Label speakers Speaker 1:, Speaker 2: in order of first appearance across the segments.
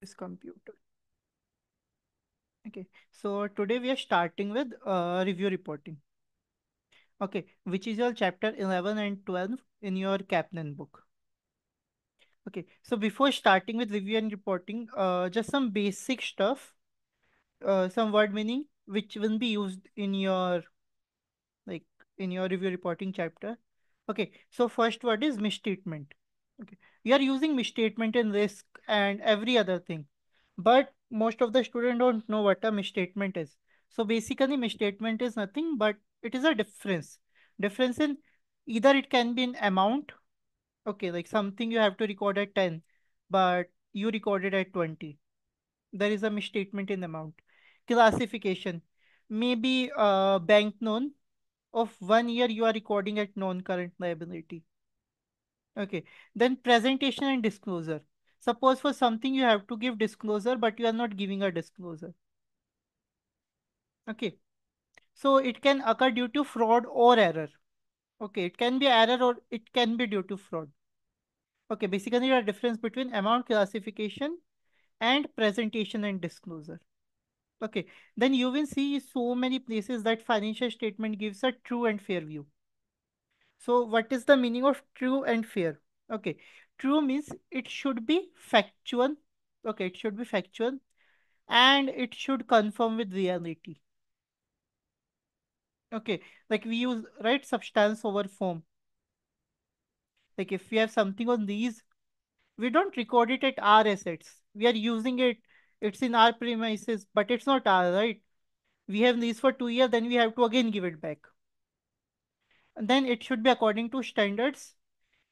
Speaker 1: This computer. Okay, so today we are starting with review reporting. Okay, which is your chapter 11 and 12 in your Kaplan book. Okay, so before starting with review and reporting, just some basic stuff, some word meaning which will be used in your like in your review reporting chapter. Okay, so first word is misstatement. Okay, we are using misstatement in risk and every other thing, but most of the student don't know what a misstatement is. So basically, misstatement is nothing but it is a difference in either it can be in amount. Okay, like something you have to record at 10, but you recorded at 20. There is a misstatement in amount. Classification, maybe bank loan of 1 year you are recording at non-current liability. Okay. Then presentation and disclosure. Suppose for something you have to give disclosure, but you are not giving a disclosure. Okay. So it can occur due to fraud or error. Okay. It can be error or it can be due to fraud. Okay. Basically, the difference between amount classification and presentation and disclosure. Okay. Then you will see so many places that financial statement gives a true and fair view. So, what is the meaning of true and fair? Okay, true means it should be factual. Okay, it should be factual and it should conform with reality. Okay, like we use right substance over form. Like if we have something on these, we don't record it at our assets. We are using it, it's in our premises, but it's not our, right? We have these for 2 years, then we have to again give it back. And then it should be according to standards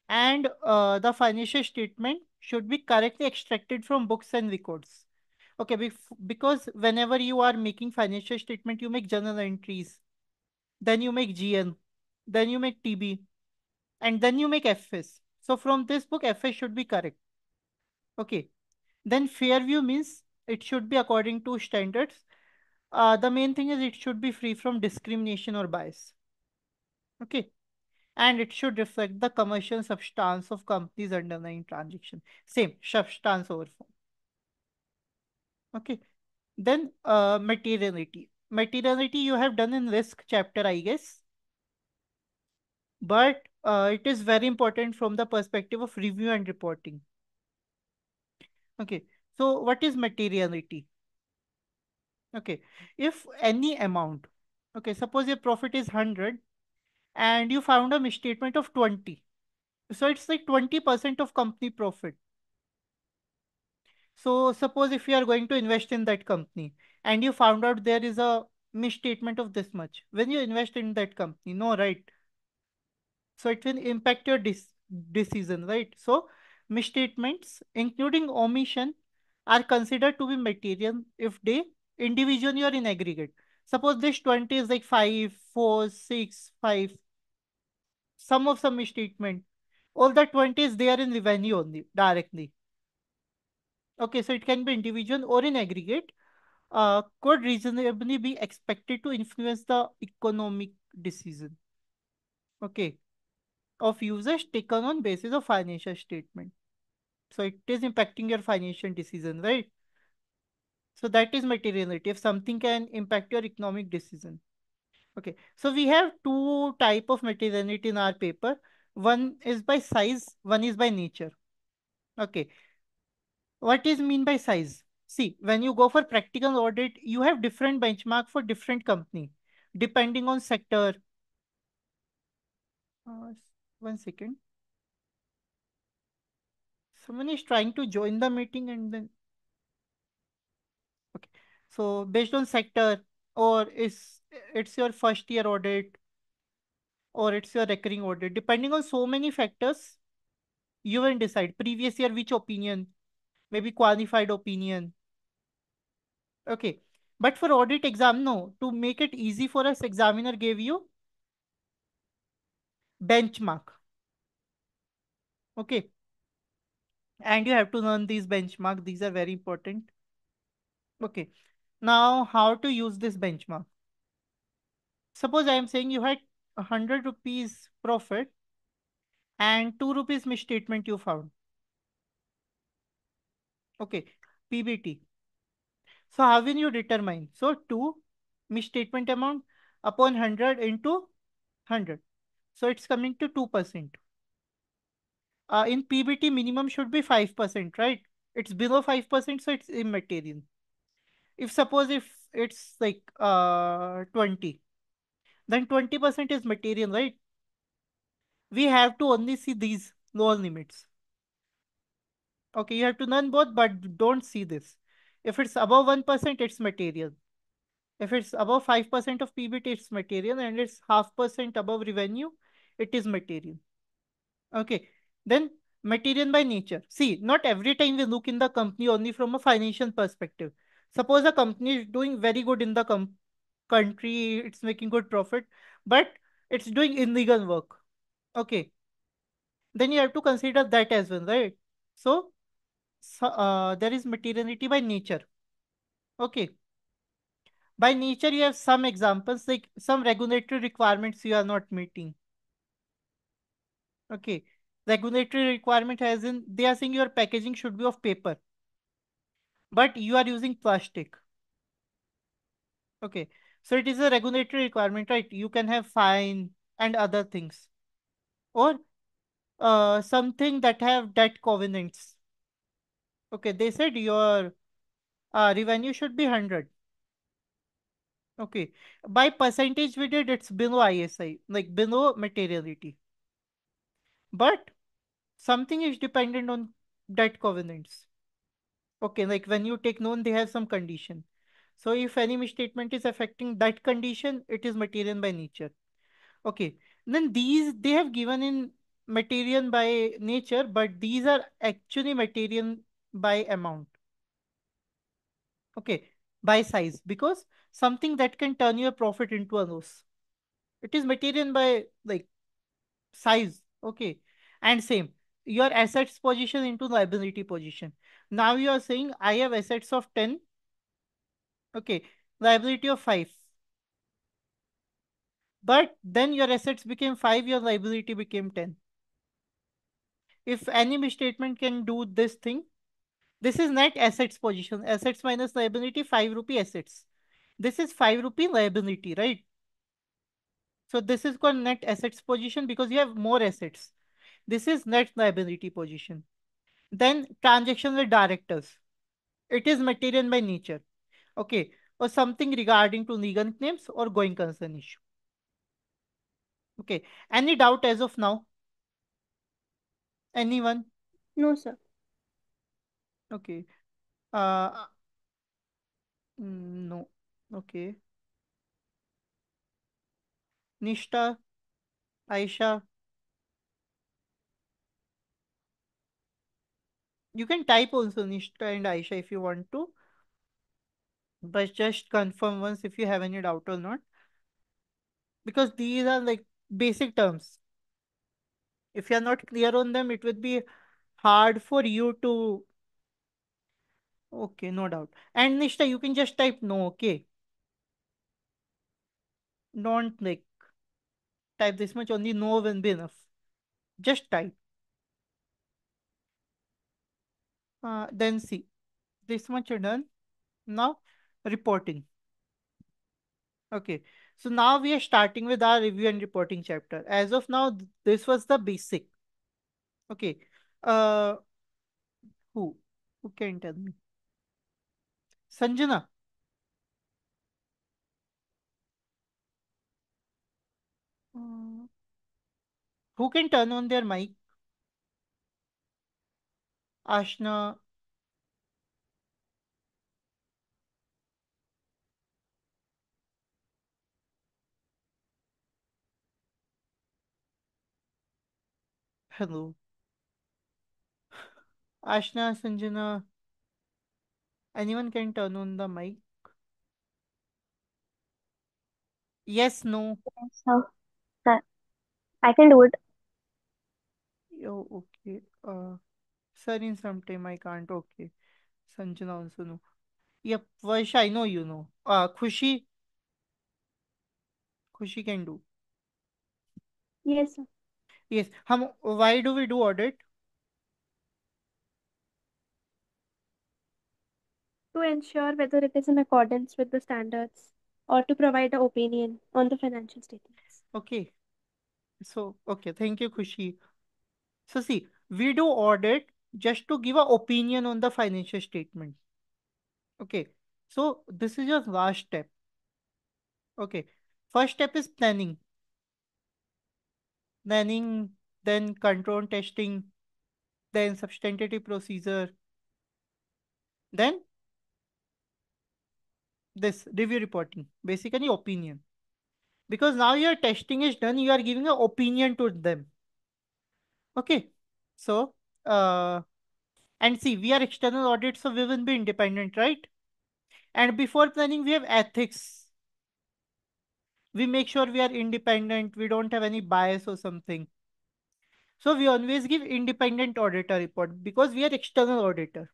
Speaker 1: and the financial statement should be correctly extracted from books and records. Okay, because whenever you are making financial statement, you make journal entries, then you make GN, then you make TB, and then you make FS. So from this book, FS should be correct. Okay, then fair view means it should be according to standards. The main thing is it should be free from discrimination or bias. Okay, and it should reflect the commercial substance of company's underlying transaction. Same, substance over form. Okay. Then materiality. Materiality you have done in risk chapter, I guess, but it is very important from the perspective of review and reporting. Okay. So what is materiality? Okay. If any amount, okay, suppose your profit is 100 and you found a misstatement of 20. So it's like 20% of company profit. So suppose if you are going to invest in that company and you found out there is a misstatement of this much, when you invest in that company, no, right? So it will impact your decision, right? So misstatements, including omission, are considered to be material if they individually or in aggregate. Suppose this 20 is like 5, 4, 6, 5, some misstatement. All the 20 is there in revenue only directly. Okay, so it can be individual or in aggregate, could reasonably be expected to influence the economic decision, okay, of users taken on basis of financial statement. So it is impacting your financial decision, right? So that is materiality. If something can impact your economic decision. Okay. So we have two type of materiality in our paper. One is by size, one is by nature. Okay. What is mean by size? See, when you go for practical audit, you have different benchmark for different company, depending on sector. Uh, 1 second. Someone is trying to join the meeting and then okay. So based on sector, or is it's your first year audit, or it's your recurring audit, depending on so many factors, you will decide previous year which opinion, maybe qualified opinion. Okay. But for audit exam, no. To make it easy for us, examiner gave you benchmark. Okay. And you have to learn these benchmark. These are very important. Okay. Now, how to use this benchmark? Suppose I am saying you had 100 rupees profit and 2 rupees misstatement you found. Okay. PBT. So how will you determine? So 2 misstatement amount upon 100 into 100. So it's coming to 2%. In PBT, minimum should be 5%, right? It's below 5%, so it's immaterial. If suppose if it's like 20, then 20% is material, right? We have to only see these lower limits. Okay, you have to learn both, but don't see this. If it's above 1%, it's material. If it's above 5% of PBT, it's material, and it's half percent above revenue, it is material. Okay. Then material by nature. See, not every time we look in the company only from a financial perspective. Suppose a company is doing very good in the country, it's making good profit, but it's doing illegal work. Okay. Then you have to consider that as well, right? So, there is materiality by nature. Okay. By nature, you have some examples like some regulatory requirements you are not meeting. Okay. Regulatory requirement as in they are saying your packaging should be of paper, but you are using plastic. Okay. So it is a regulatory requirement, right? You can have fine and other things. Or something that have debt covenants. Okay. They said your revenue should be 100. Okay. By percentage we did it's below ISI, like below materiality. But something is dependent on debt covenants. Okay, like when you take loan, they have some condition. So if any misstatement is affecting that condition, it is material by nature. Okay, then these they have given in material by nature, but these are actually material by amount. Okay, by size, because something that can turn your profit into a loss. It is material by like size. Okay, and same your assets position into liability position. Now you are saying I have assets of 10. Okay, liability of 5. But then your assets became 5, your liability became 10. If any misstatement can do this thing, this is net assets position. Assets minus liability, 5 rupee assets. This is 5 rupee liability, right? So this is called net assets position because you have more assets. This is net liability position. Then transaction with directors. It is material by nature. Okay. Or something regarding to legal claims or going concern issue. Okay. Any doubt as of now? Anyone?
Speaker 2: No, sir.
Speaker 1: Okay. No. Okay. Nishta, Aisha, you can type also Nishta and Aisha if you want to, but just confirm once if you have any doubt or not, because these are like basic terms. If you are not clear on them, it would be hard for you to. Okay, no doubt. And Nishta, you can just type no. Okay, don't like type this much. Only no will be enough. Just type. Then see this much are done. Now reporting. Okay. So now we are starting with our review and reporting chapter. As of now, this was the basic. Okay. Uh, who? Who can tell me? Sanjana. Uh, who can turn on their mic? Ashna. Hello. Ashna, Sanjana. Anyone can turn on the mic? Yes, no.
Speaker 2: Yes, sir. I can do it.
Speaker 1: Oh, okay. Sir, in some time I can't. Okay. Sanjana also no. Yep. Varsha, I know you know. Khushi. Khushi can do.
Speaker 2: Yes, sir.
Speaker 1: Yes. Why do we do audit?
Speaker 2: To ensure whether it is in accordance with the standards or to provide an opinion on the financial statements.
Speaker 1: Okay. So, okay, thank you, Khushi. So, see, we do audit just to give an opinion on the financial statement. Okay. So, this is your last step. Okay. First step is planning. Planning, then control testing, then substantive procedure, then this review reporting. Basically, opinion. Because now your testing is done, you are giving an opinion to them. Okay. So, and see, we are external audit, so we will be independent, right? And before planning, we have ethics. We make sure we are independent, we don't have any bias or something. So we always give independent auditor report because we are external auditor.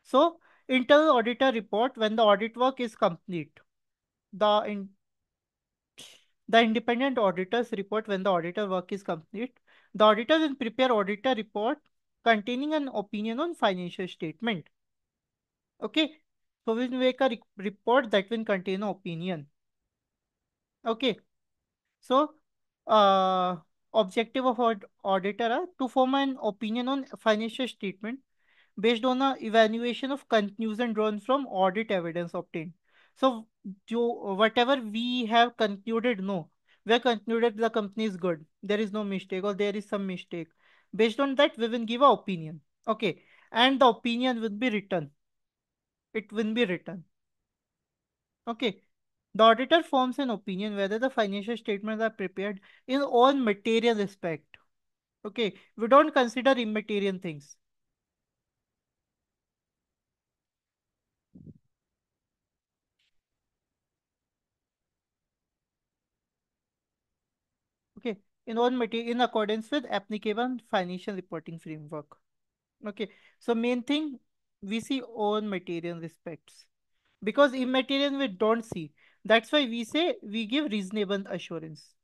Speaker 1: So internal auditor report when the audit work is complete. The in, the independent auditors report when the auditor work is complete. The auditor will prepare auditor report containing an opinion on financial statement. Okay. So we'll make a report that will contain an opinion. Okay. So, uh, objective of auditor are to form an opinion on financial statement based on a evaluation of conclusion drawn from audit evidence obtained. So, whatever we have concluded, no, we have concluded the company is good. There is no mistake or there is some mistake. Based on that, we will give a opinion. Okay, and the opinion will be written. It will be written. Okay. The auditor forms an opinion whether the financial statements are prepared in all material respect. Okay. We don't consider immaterial things. Okay. In all material in accordance with applicable financial reporting framework. Okay. So main thing we see all material respects. Because immaterial we don't see. That's why we say we give reasonable assurance.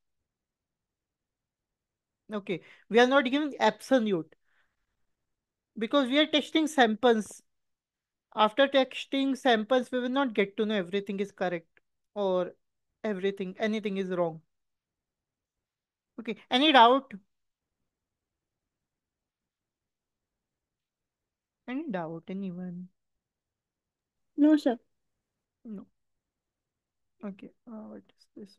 Speaker 1: Okay. We are not giving absolute because we are testing samples. After testing samples, we will not get to know everything is correct or anything is wrong. Okay, any doubt? Any doubt, anyone?
Speaker 2: No, sir.
Speaker 1: No. Okay, what is this?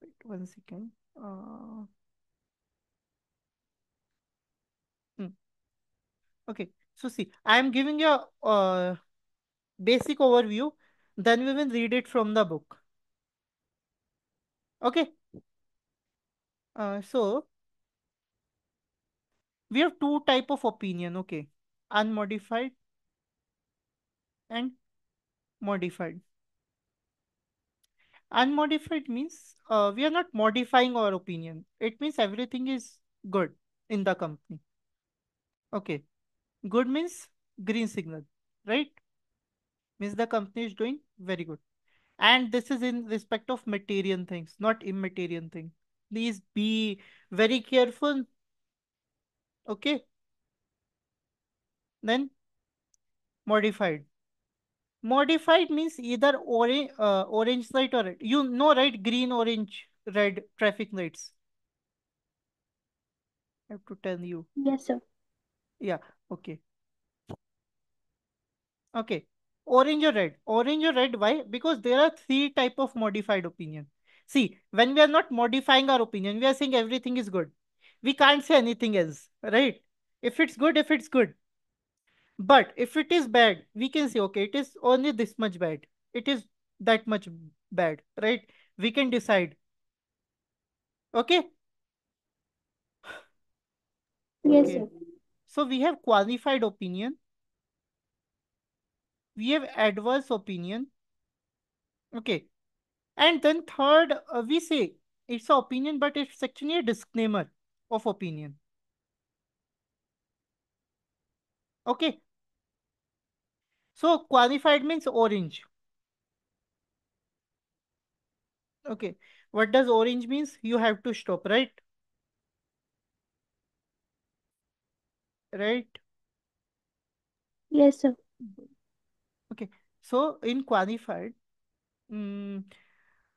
Speaker 1: Wait 1 second. Hmm. Okay, so see, I am giving you a basic overview, then we will read it from the book. Okay, so we have two type of opinion, okay, unmodified and modified. Unmodified means we are not modifying our opinion. It means everything is good in the company. Okay. Good means green signal, right? Means the company is doing very good. And this is in respect of material things, not immaterial thing. Please be very careful. Okay. Then modified. Modified means either orange light or red. You know, right? Green, orange, red traffic lights. I have to tell you.
Speaker 2: Yes, sir.
Speaker 1: Yeah. Okay. Okay. Orange or red. Orange or red. Why? Because there are three type of modified opinion. See, when we are not modifying our opinion, we are saying everything is good. We can't say anything else, right? If it's good. But if it is bad, we can say, okay, it is only this much bad. It is that much bad, right? We can decide. Okay?
Speaker 2: Yes,
Speaker 1: Okay.
Speaker 2: sir.
Speaker 1: So we have qualified opinion. We have adverse opinion. Okay. And then third, we say it's an opinion, but it's actually a disclaimer of opinion. Okay. So qualified means orange. Okay. What does orange means? You have to stop, right? Right.
Speaker 2: Yes, sir.
Speaker 1: Okay. So in qualified, mm,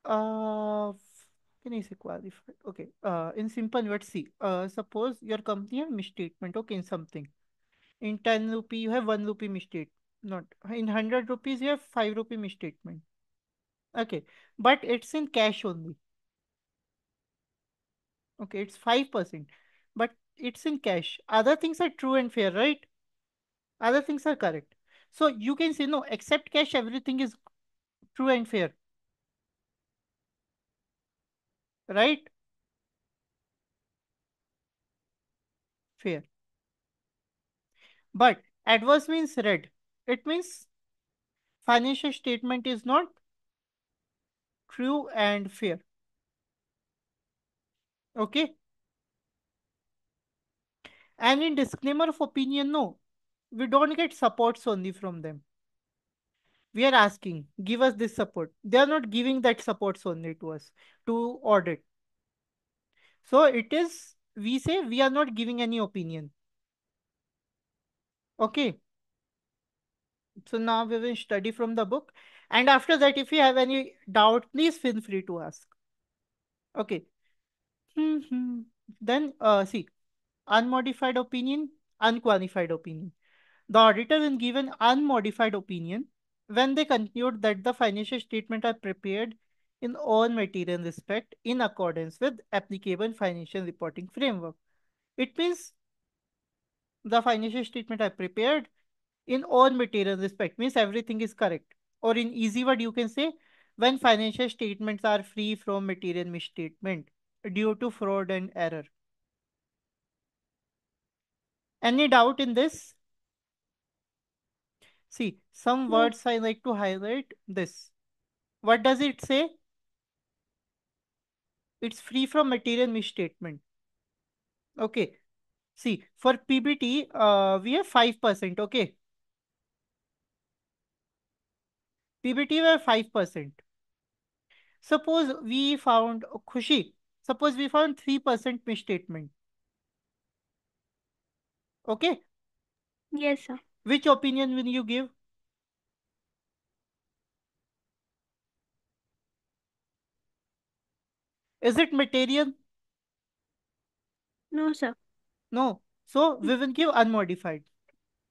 Speaker 1: uh, can I say qualified? Okay. In simple words, see, suppose your company have misstatement, okay, in something. In 10 rupee, you have 1 rupee mistake. Not in 100 rupees, you have 5 rupee misstatement. Okay. But it's in cash only. Okay. It's 5%. But it's in cash. Other things are true and fair, right? Other things are correct. So you can say no, except cash, everything is true and fair, right? Fair. But adverse means red. It means financial statement is not true and fair. Okay. And in disclaimer of opinion, no, we don't get supports only from them. We are asking, give us this support. They are not giving that supports only to us to audit. So it is, we say we are not giving any opinion. Okay. So now we will study from the book. And after that, if you have any doubt, please feel free to ask. Okay. Hmm. Then see, unmodified opinion, unqualified opinion. The auditor will give an unmodified opinion when they conclude that the financial statement are prepared in all material respect in accordance with applicable financial reporting framework. It means the financial statement are prepared in all material respect means everything is correct. Or in easy word you can say when financial statements are free from material misstatement due to fraud and error. Any doubt in this? See, some
Speaker 2: No.
Speaker 1: words I like to highlight this. What does it say? It's free from material misstatement. Okay. See, for PBT, we have 5%. Okay. PBT we have 5%. Suppose we found Khushi. Suppose we found 3% misstatement. Okay.
Speaker 2: Yes, sir.
Speaker 1: Which opinion will you give? Is it material?
Speaker 2: No, sir.
Speaker 1: No. So we will give unmodified.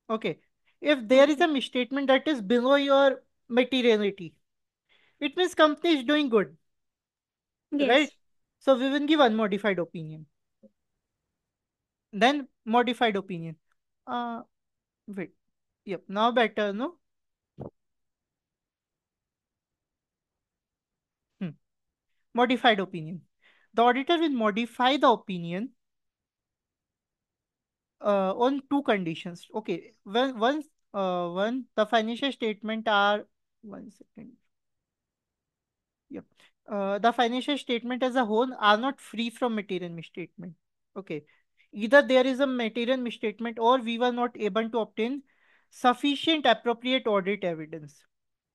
Speaker 1: Okay. If there is
Speaker 2: Okay.
Speaker 1: a misstatement that is below your materiality, it means company is doing good, right?
Speaker 2: Yes.
Speaker 1: So we will give unmodified opinion. Then modified opinion. Uh, Wait. Yep. Now better, no? Hmm. Modified opinion. The auditor will modify the opinion on two conditions. Okay. Well, once one the financial statement are 1 second. Yep. The financial statement as a whole are not free from material misstatement. Okay. Either there is a material misstatement or we were not able to obtain sufficient appropriate audit evidence.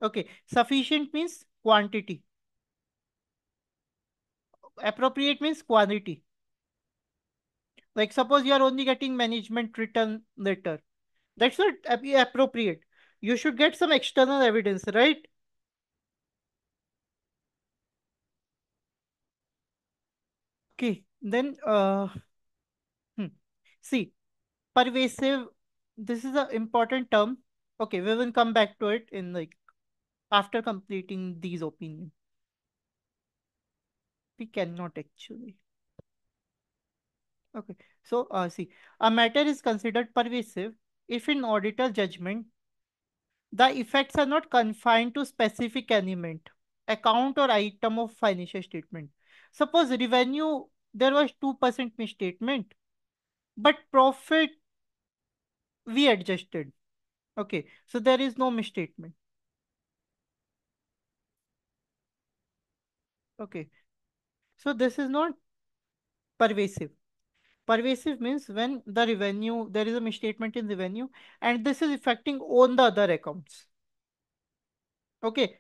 Speaker 1: Okay. Sufficient means quantity. Appropriate means quality. Like suppose you are only getting management written letter. That's not appropriate. You should get some external evidence, right? Okay. Then hmm. See, pervasive. This is an important term. Okay, we will come back to it in like after completing these opinions. We cannot actually. Okay. So see, a matter is considered pervasive if in auditor judgment the effects are not confined to specific element, account or item of financial statement. Suppose revenue, there was 2% misstatement, but profit we adjusted. Okay, so there is no misstatement. Okay, so this is not pervasive. Pervasive means when the revenue, there is a misstatement in revenue, and this is affecting on the other accounts. Okay,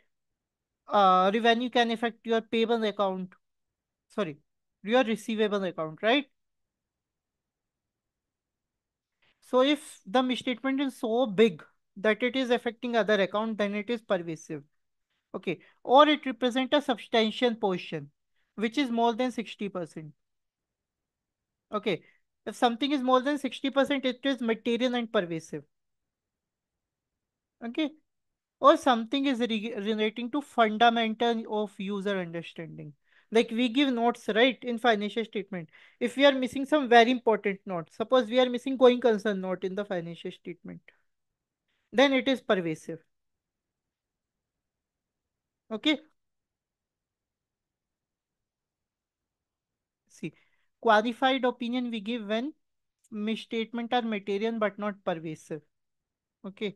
Speaker 1: revenue can affect your payable account, sorry, your receivable account, right? So if the misstatement is so big, that it is affecting other account, then it is pervasive. Okay. Or it represent a substantial portion, which is more than 60%. Okay. If something is more than 60%, it is material and pervasive. Okay. Or something is relating to fundamental of user understanding. Like we give notes, right, in financial statement. If we are missing some very important note, suppose we are missing going concern note in the financial statement, then it is pervasive. Okay. See, qualified opinion we give when misstatement are material but not pervasive. Okay.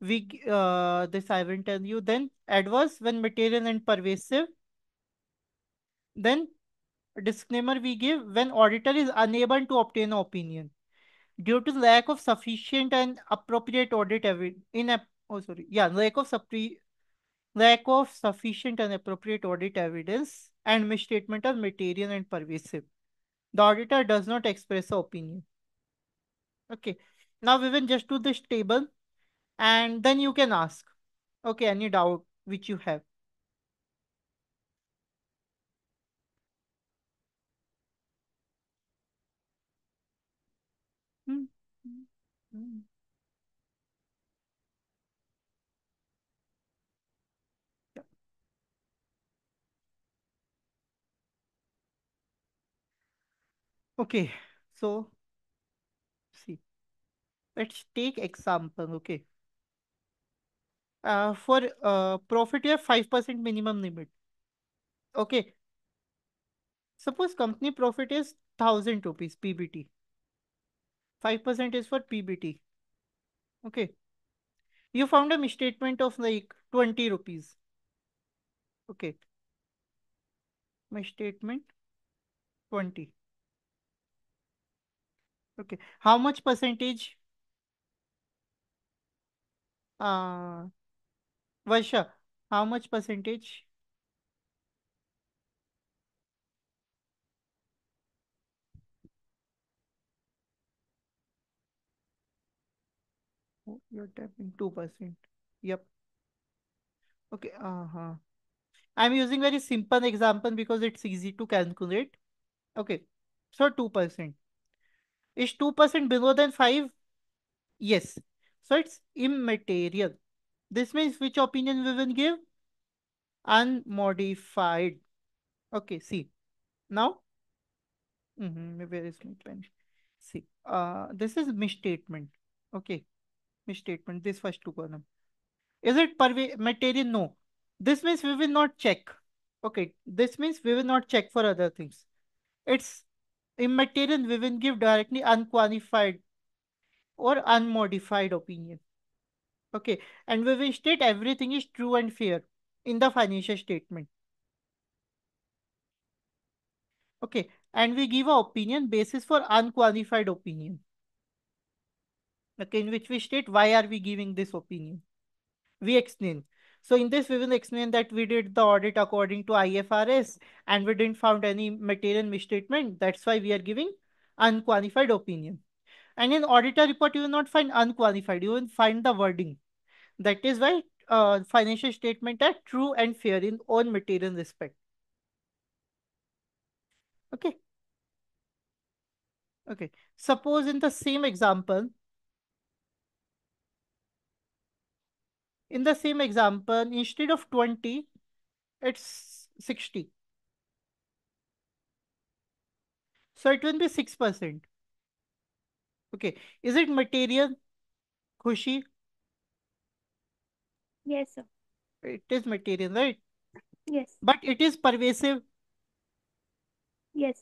Speaker 1: This I will tell you. Then adverse when material and pervasive. Then disclaimer we give when auditor is unable to obtain an opinion due to lack of sufficient and appropriate audit evidence. Lack of sufficient and appropriate audit evidence and misstatement of material and pervasive. The auditor does not express an opinion. Okay. Now we will just do this table and then you can ask. Okay, any doubt which you have. Hmm, hmm, hmm. Yeah. Okay, so see, let's take example. Okay, for profit you have 5% minimum limit. Okay, suppose company profit is 1,000 rupees PBT. 5% is for PBT. Okay, you found a misstatement of like 20 rupees. Okay, misstatement 20. Okay, how much percentage? Uh, Varsha, how much percentage? Oh, you're tapping 2%. Yep. Okay. Uh-huh. I'm using very simple example because it's easy to calculate. Okay. So 2%. Is 2% below than 5? Yes. So it's immaterial. This means which opinion we will give? Unmodified. Okay. See. Now. Where is my pen? See. This is misstatement. Okay. Misstatement. This first two column. Is it material? No. This means we will not check. Okay. This means we will not check for other things. It's immaterial. We will give directly unqualified or unmodified opinion. Okay. And we will state everything is true and fair in the financial statement. Okay. And we give a opinion basis for unqualified opinion. Okay. In which we state why are we giving this opinion. We explain. So in this, we will explain that we did the audit according to IFRS and we didn't found any material misstatement. That's why we are giving unqualified opinion. And in auditor report, you will not find unqualified. You will find the wording. That is why financial statement are true and fair in all material respect. Okay. Okay. Suppose in the same example, instead of 20, it's 60. So it will be 6%. Okay. Is it material? Khushi?
Speaker 2: Yes, sir.
Speaker 1: It is material, right?
Speaker 2: Yes.
Speaker 1: But it is pervasive.
Speaker 2: Yes.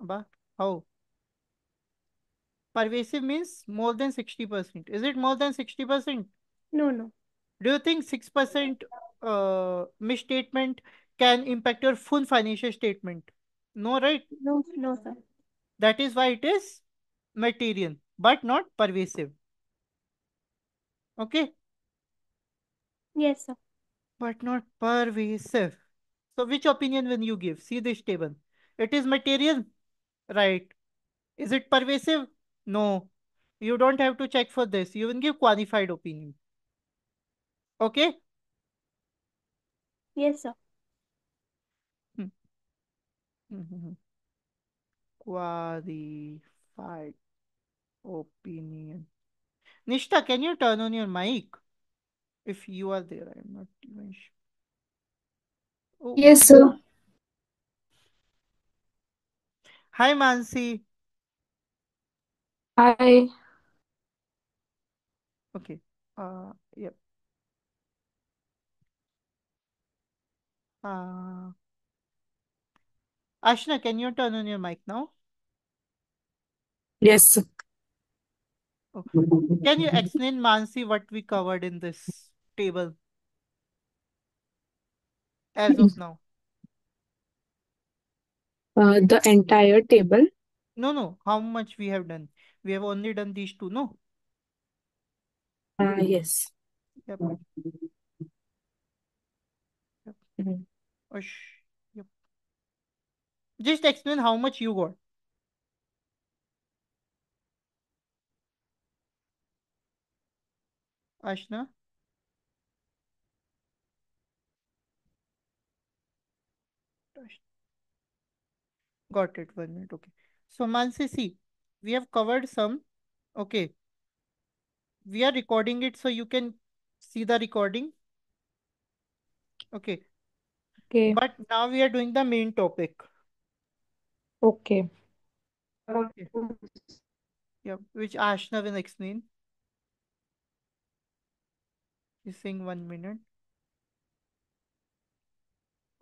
Speaker 1: But how? Pervasive means more than 60%. Is it more than 60%?
Speaker 2: No, no.
Speaker 1: Do you think 6% misstatement can impact your full financial statement? No, right?
Speaker 2: No, no, sir.
Speaker 1: That is why it is material, but not pervasive. Okay?
Speaker 2: Yes, sir.
Speaker 1: But not pervasive. So which opinion will you give? See this table. It is material, right? Is it pervasive? No. You don't have to check for this. You will give qualified opinion. Okay?
Speaker 2: Yes, sir.
Speaker 1: Hmm. Mhm. Qualified opinion. Nishta, can you turn on your mic? If you are there, I'm not even sure. Oh,
Speaker 3: Yes, sir.
Speaker 1: hi Mansi.
Speaker 3: Hi.
Speaker 1: Okay. Yep. Uh, Ashna, can you turn on your mic now?
Speaker 3: Yes, sir.
Speaker 1: Oh, can you explain, Mansi, what we covered in this table as of now?
Speaker 3: The entire table.
Speaker 1: No, no. How much we have done? We have only done these two, no?
Speaker 3: Yes.
Speaker 1: Yep. Yep.
Speaker 3: Mhm.
Speaker 1: Ush. Yep. Just explain how much you got, Ashna. Got it. 1 minute. Okay. So, Mansi, see, we have covered some. Okay. We are recording it so you can see the recording. Okay.
Speaker 3: Okay.
Speaker 1: But now we are doing the main topic.
Speaker 3: Okay.
Speaker 1: Okay. Yeah. Which Ashna will explain. He's saying 1 minute.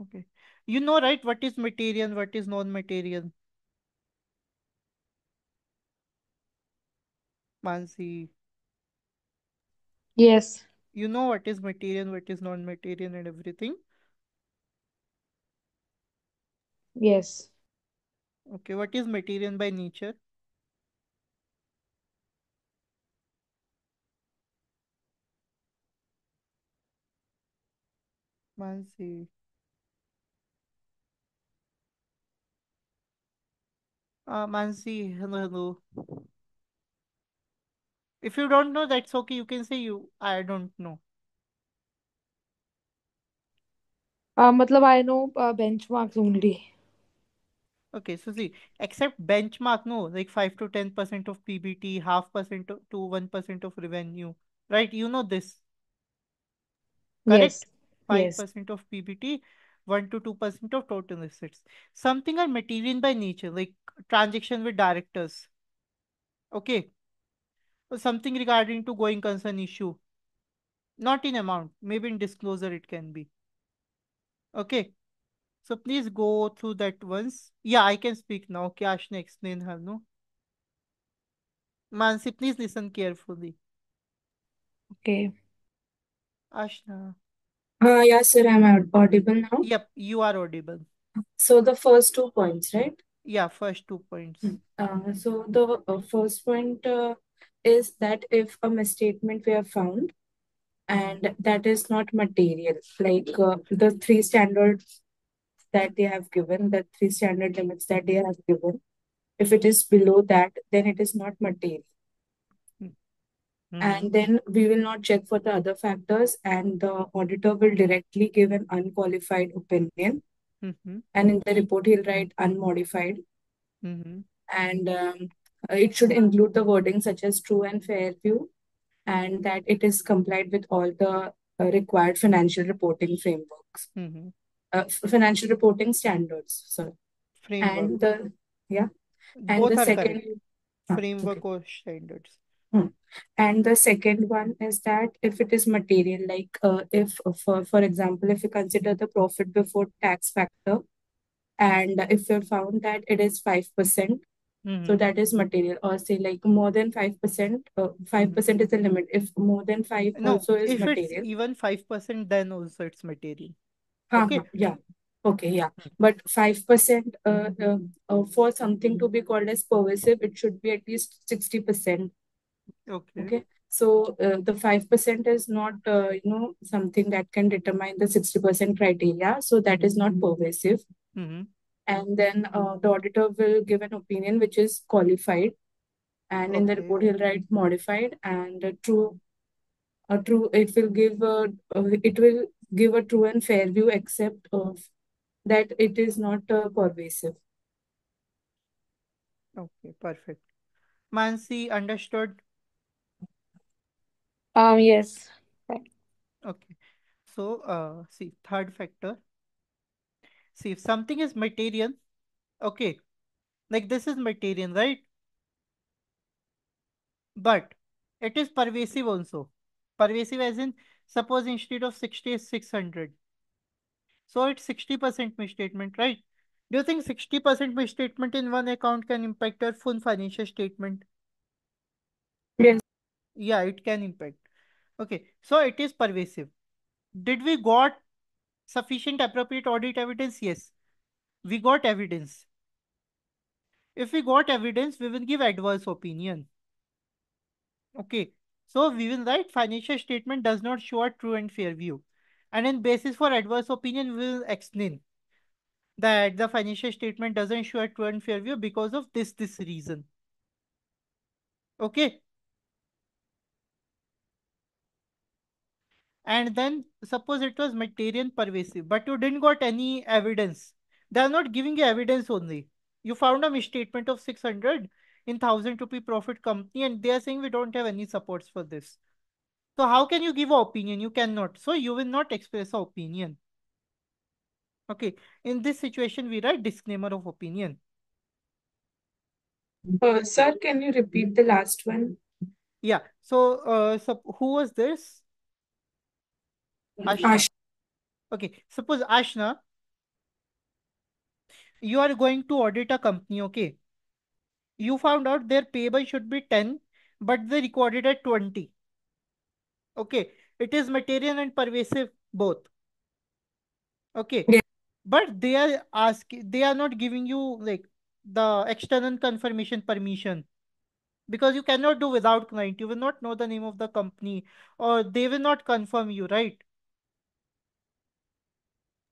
Speaker 1: Okay. You know, right? What is material, what is non-material? Mansi.
Speaker 3: Yes.
Speaker 1: You know what is material, what is non-material and everything.
Speaker 3: Yes.
Speaker 1: Okay. What is material by nature? Mansi. Mansi, hello, hello. If you don't know, that's okay. You can say you. I don't know.
Speaker 3: मतलब I know benchmarks only.
Speaker 1: Okay, so see, except benchmark, no, like 5 to 10% of PBT, half percent to 1% of revenue, right? You know this, correct?
Speaker 3: Yes.
Speaker 1: Five
Speaker 3: Yes.
Speaker 1: percent of PBT, 1 to 2% of total assets. Something are material by nature, like transaction with directors. Okay, or something regarding to going concern issue, not in amount, maybe in disclosure it can be. Okay, so please go through that once. Yeah, I can speak now. Okay, Ashna, explain her, no? Mansi, please listen carefully.
Speaker 3: Okay.
Speaker 1: Ashna.
Speaker 3: Yeah, sir, I'm audible now.
Speaker 1: Yep, you are audible.
Speaker 3: So the first 2 points, right?
Speaker 1: Yeah, first 2 points.
Speaker 3: So the first point is that if a misstatement we have found
Speaker 1: Mm-hmm.
Speaker 3: and that is not material, like the three standards that they have given, the three standard limits that they have given, if it is below that, then it is not material.
Speaker 1: Mm-hmm.
Speaker 3: And then we will not check for the other factors, and the auditor will directly give an unqualified opinion.
Speaker 1: Mm-hmm.
Speaker 3: And in the report, he'll write unmodified.
Speaker 1: Mm-hmm.
Speaker 3: And it should include the wording such as true and fair view, and that it is complied with all the required financial reporting frameworks,
Speaker 1: Mm-hmm.
Speaker 3: financial reporting standards. Sorry.
Speaker 1: Framework.
Speaker 3: And the, yeah, and the
Speaker 1: Both are
Speaker 3: second,
Speaker 1: correct.
Speaker 3: okay.
Speaker 1: Framework or standards.
Speaker 3: Hmm. And the second one is that if it is material, like if, for example, if you consider the profit before tax factor, and if you found that it is 5%, so
Speaker 1: Mm-hmm.
Speaker 3: that is material, or say like more than 5%,
Speaker 1: Mm-hmm.
Speaker 3: 5% is the limit. If more than five
Speaker 1: No,
Speaker 3: also is
Speaker 1: if it's
Speaker 3: material.
Speaker 1: even 5%, then also it's material.
Speaker 3: Huh,
Speaker 1: Okay.
Speaker 3: yeah. Okay, yeah. But 5% for something to be called as pervasive, it should be at least 60%.
Speaker 1: Okay.
Speaker 3: Okay. So the 5% is not, something that can determine the 60% criteria. So that is not pervasive.
Speaker 1: Mm-hmm.
Speaker 3: And then the auditor will give an opinion which is qualified. and in the report
Speaker 1: Okay.
Speaker 3: he'll write modified and a true. It will give a true and fair view, except of that it is not pervasive.
Speaker 1: Okay. Perfect. Mansi, understood?
Speaker 4: Yes. Right.
Speaker 1: Okay. So, see, third factor. See, if something is material, okay, like this is material, right? But it is pervasive also. Pervasive as in, suppose instead of 60 is 600. So it's 60% misstatement, right? Do you think 60% misstatement in one account can impact your full financial statement?
Speaker 3: Yes.
Speaker 1: Yeah, it can impact. Okay, so it is pervasive. Did we got sufficient appropriate audit evidence? Yes, we got evidence. If we got evidence, we will give adverse opinion. Okay, so we will write financial statement does not show a true and fair view. And in basis for adverse opinion, we will explain that the financial statement doesn't show a true and fair view because of this reason. Okay, and then suppose it was material pervasive, but you didn't got any evidence. They are not giving you evidence only. You found a misstatement of 600 in 1,000 rupee profit company, and they are saying we don't have any supports for this. So how can you give an opinion? You cannot. So you will not express an opinion. Okay. In this situation, we write disclaimer of opinion.
Speaker 3: Sir, can you repeat the last one?
Speaker 1: Yeah. So who was this? Ashna.
Speaker 3: Ash.
Speaker 1: Okay. Suppose Ashna, you are going to audit a company. Okay. You found out their payable should be 10, but they recorded at 20. Okay. It is material and pervasive both. Okay.
Speaker 3: Yes.
Speaker 1: But they are not giving you like the external confirmation permission, because you cannot do without client. You will not know the name of the company, or they will not confirm you, right?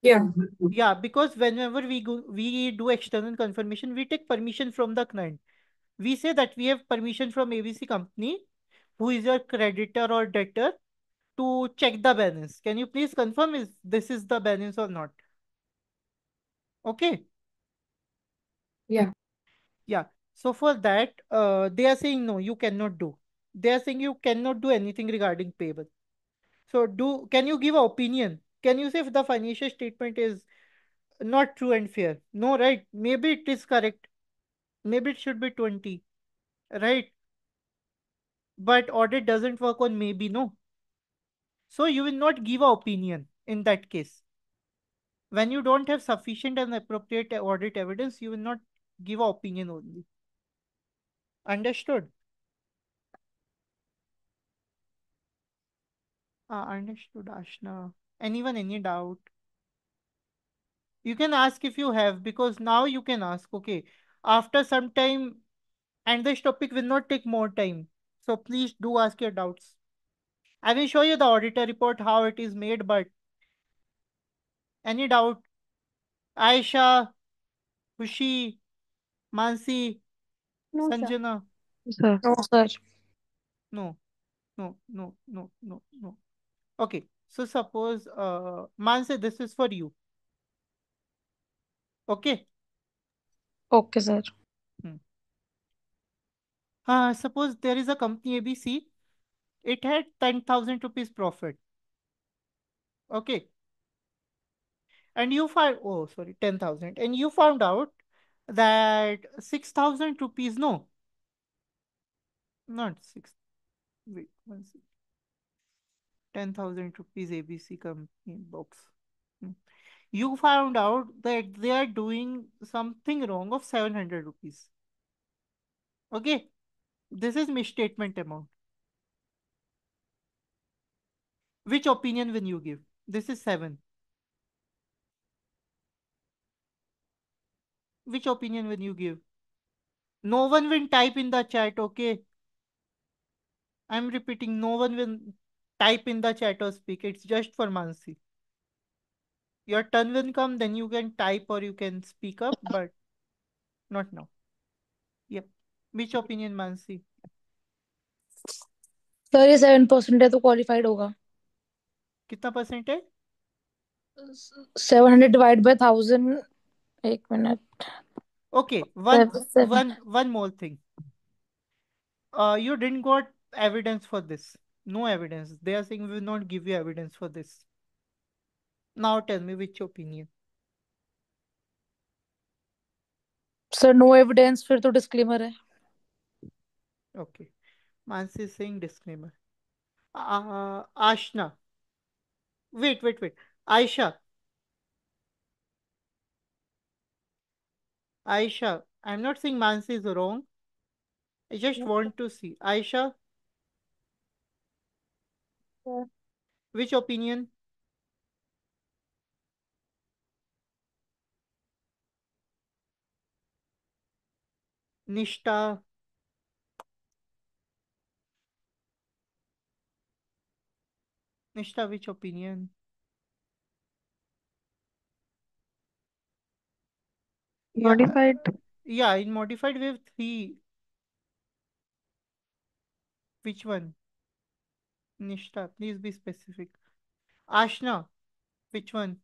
Speaker 3: Yeah.
Speaker 1: Yeah, because whenever we do external confirmation, we take permission from the client. We say that we have permission from ABC company, who is your creditor or debtor, to check the balance. Can you please confirm if this is the balance or not? Okay.
Speaker 3: Yeah.
Speaker 1: Yeah. So for that, they are saying no, you cannot do. They are saying you cannot do anything regarding payable. So can you give an opinion? Can you say if the financial statement is not true and fair? No, right? Maybe it is correct. Maybe it should be 20, right? But audit doesn't work on maybe, no. So you will not give an opinion in that case. When you don't have sufficient and appropriate audit evidence, you will not give an opinion only. Understood? Understood, Ashna. Anyone, any doubt? You can ask if you have, because now you can ask, okay. After some time, and this topic will not take more time. So please do ask your doubts. I will show you the auditor report, how it is made, but any doubt? Aisha, Hushi, Mansi,
Speaker 2: No, sir.
Speaker 1: Sanjana?
Speaker 4: Sir. No. Sir.
Speaker 1: No, no. Okay, so suppose, Mansi, this is for you. Okay?
Speaker 4: Okay, sir.
Speaker 1: Hmm. Suppose there is a company ABC, it had 10,000 rupees profit. Okay. And you find, oh, sorry, 10,000. And you found out that 6,000 rupees, no, not 6, wait, 10,000 rupees ABC company box. Hmm. You found out that they are doing something wrong of 700 rupees. Okay. This is misstatement amount. Which opinion will you give? This is 7. Which opinion will you give? No one will type in the chat, okay? I'm repeating, no one will type in the chat or speak. It's just for Mansi. Your turn will come, then you can type or you can speak up, but not now. Yep. Which opinion, Mansi?
Speaker 4: Sir ये 7% है तो qualified होगा।
Speaker 1: कितना percent है?
Speaker 4: 700 divide by 1000। एक minute.
Speaker 1: Okay, one
Speaker 4: seven.
Speaker 1: one more thing. You didn't got evidence for this. No evidence. They are saying we will not give you evidence for this. Now tell me which opinion.
Speaker 4: Sir no evidence, फिर तो disclaimer है।
Speaker 1: Okay. Mansi is saying disclaimer. Ashna. Wait. Aisha. Aisha. I'm not saying Mansi is wrong. I just
Speaker 2: Yes,
Speaker 1: want to see. Aisha,
Speaker 2: sir.
Speaker 1: which opinion? Nishta. Nishta, which opinion? Yeah,
Speaker 4: modified.
Speaker 1: yeah, in modified wave 3. Which one? Nishta, please be specific. Ashna, which one?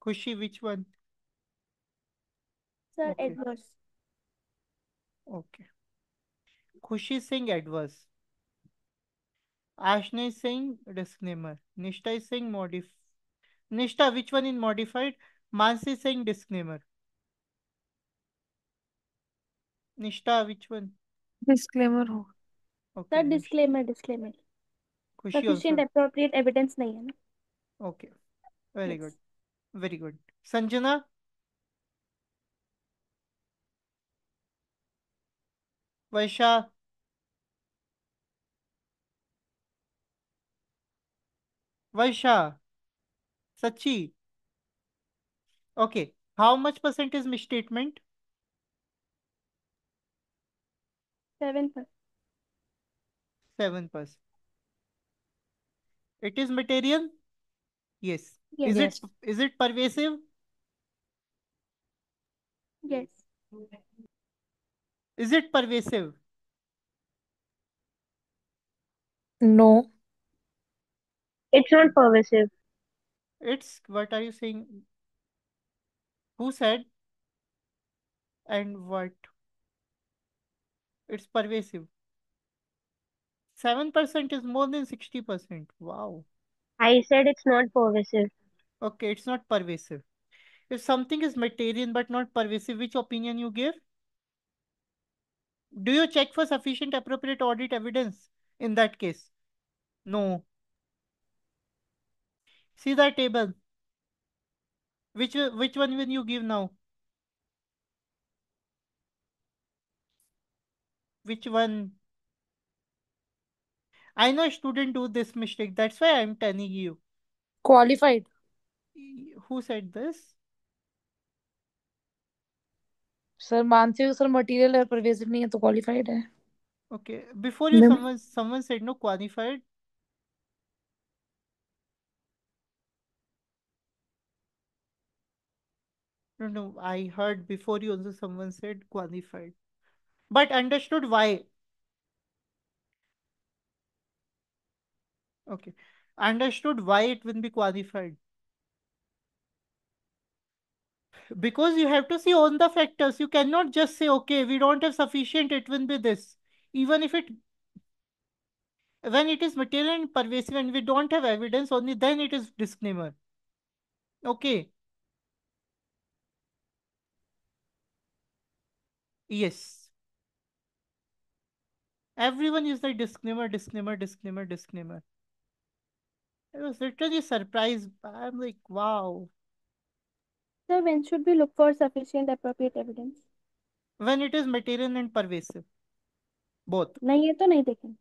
Speaker 1: Khushi, which one?
Speaker 2: Sir,
Speaker 1: Okay,
Speaker 2: adverse.
Speaker 1: okay. Khushi is saying adverse. Ashna is saying disclaimer. Nishta is saying Nishta, which one in modified? Mansi is saying disclaimer. Nishta, which one?
Speaker 4: Disclaimer हो।
Speaker 2: Sir,
Speaker 1: Okay,
Speaker 2: disclaimer.
Speaker 1: Khushi
Speaker 2: Sufficient
Speaker 1: also.
Speaker 2: appropriate evidence नहीं है ना?
Speaker 1: Okay, very
Speaker 2: Yes.
Speaker 1: good. Very good. Sanjana, Vaisha, Vaisha, Sachi. Okay, how much percent is misstatement?
Speaker 2: 7%.
Speaker 1: 7%. It is material? Yes.
Speaker 2: Yes.
Speaker 1: Is it
Speaker 4: yes.
Speaker 1: is it pervasive?
Speaker 2: Yes.
Speaker 1: Is it pervasive?
Speaker 4: No.
Speaker 5: It's not pervasive.
Speaker 1: It's what are you saying? Who said and what? It's pervasive. 7% is more than 60%. Wow.
Speaker 5: I said it's not pervasive.
Speaker 1: Okay, it's not pervasive. If something is material but not pervasive, which opinion you give? Do you check for sufficient appropriate audit evidence in that case? No. See that table. Which one will you give now? Which one? I know student do this mistake. That's why I'm telling you.
Speaker 4: Qualified.
Speaker 1: Who said this?
Speaker 4: Sir मानते हो sir, material है, pervasive नहीं है तो qualified है।
Speaker 1: Okay. Before you,
Speaker 4: ma'am.
Speaker 1: someone said no qualified. No. I heard before you also someone said qualified, but understood why. Okay, understood why it will be qualified, because you have to see all the factors. You cannot just say okay, we don't have sufficient. It will be this. Even if it when it is material and pervasive and we don't have evidence, only then it is disclaimer. Okay. Yes. Everyone is like disclaimer. I was literally surprised. I'm like, wow.
Speaker 2: Sir, when should we look for sufficient appropriate evidence?
Speaker 1: When it is material and pervasive, both.
Speaker 2: नहीं ये तो नहीं देखें.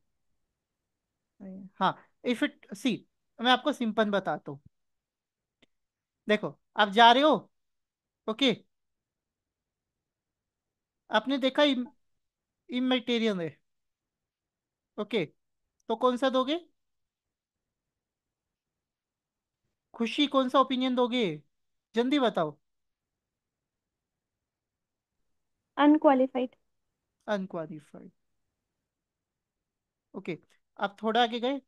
Speaker 1: हाँ, if it सी, मैं आपको simple बताता हूँ. देखो, आप जा रहे हो, ओके, आपने देखा इमेटेरियल है, ओके, तो कौन सा दोगे? खुशी, कौन सा ओपिनियन दोगे? जल्दी बताओ.
Speaker 2: Unqualified.
Speaker 1: अनक्वालिफाइड. ओके, आप थोड़ा आगे गए,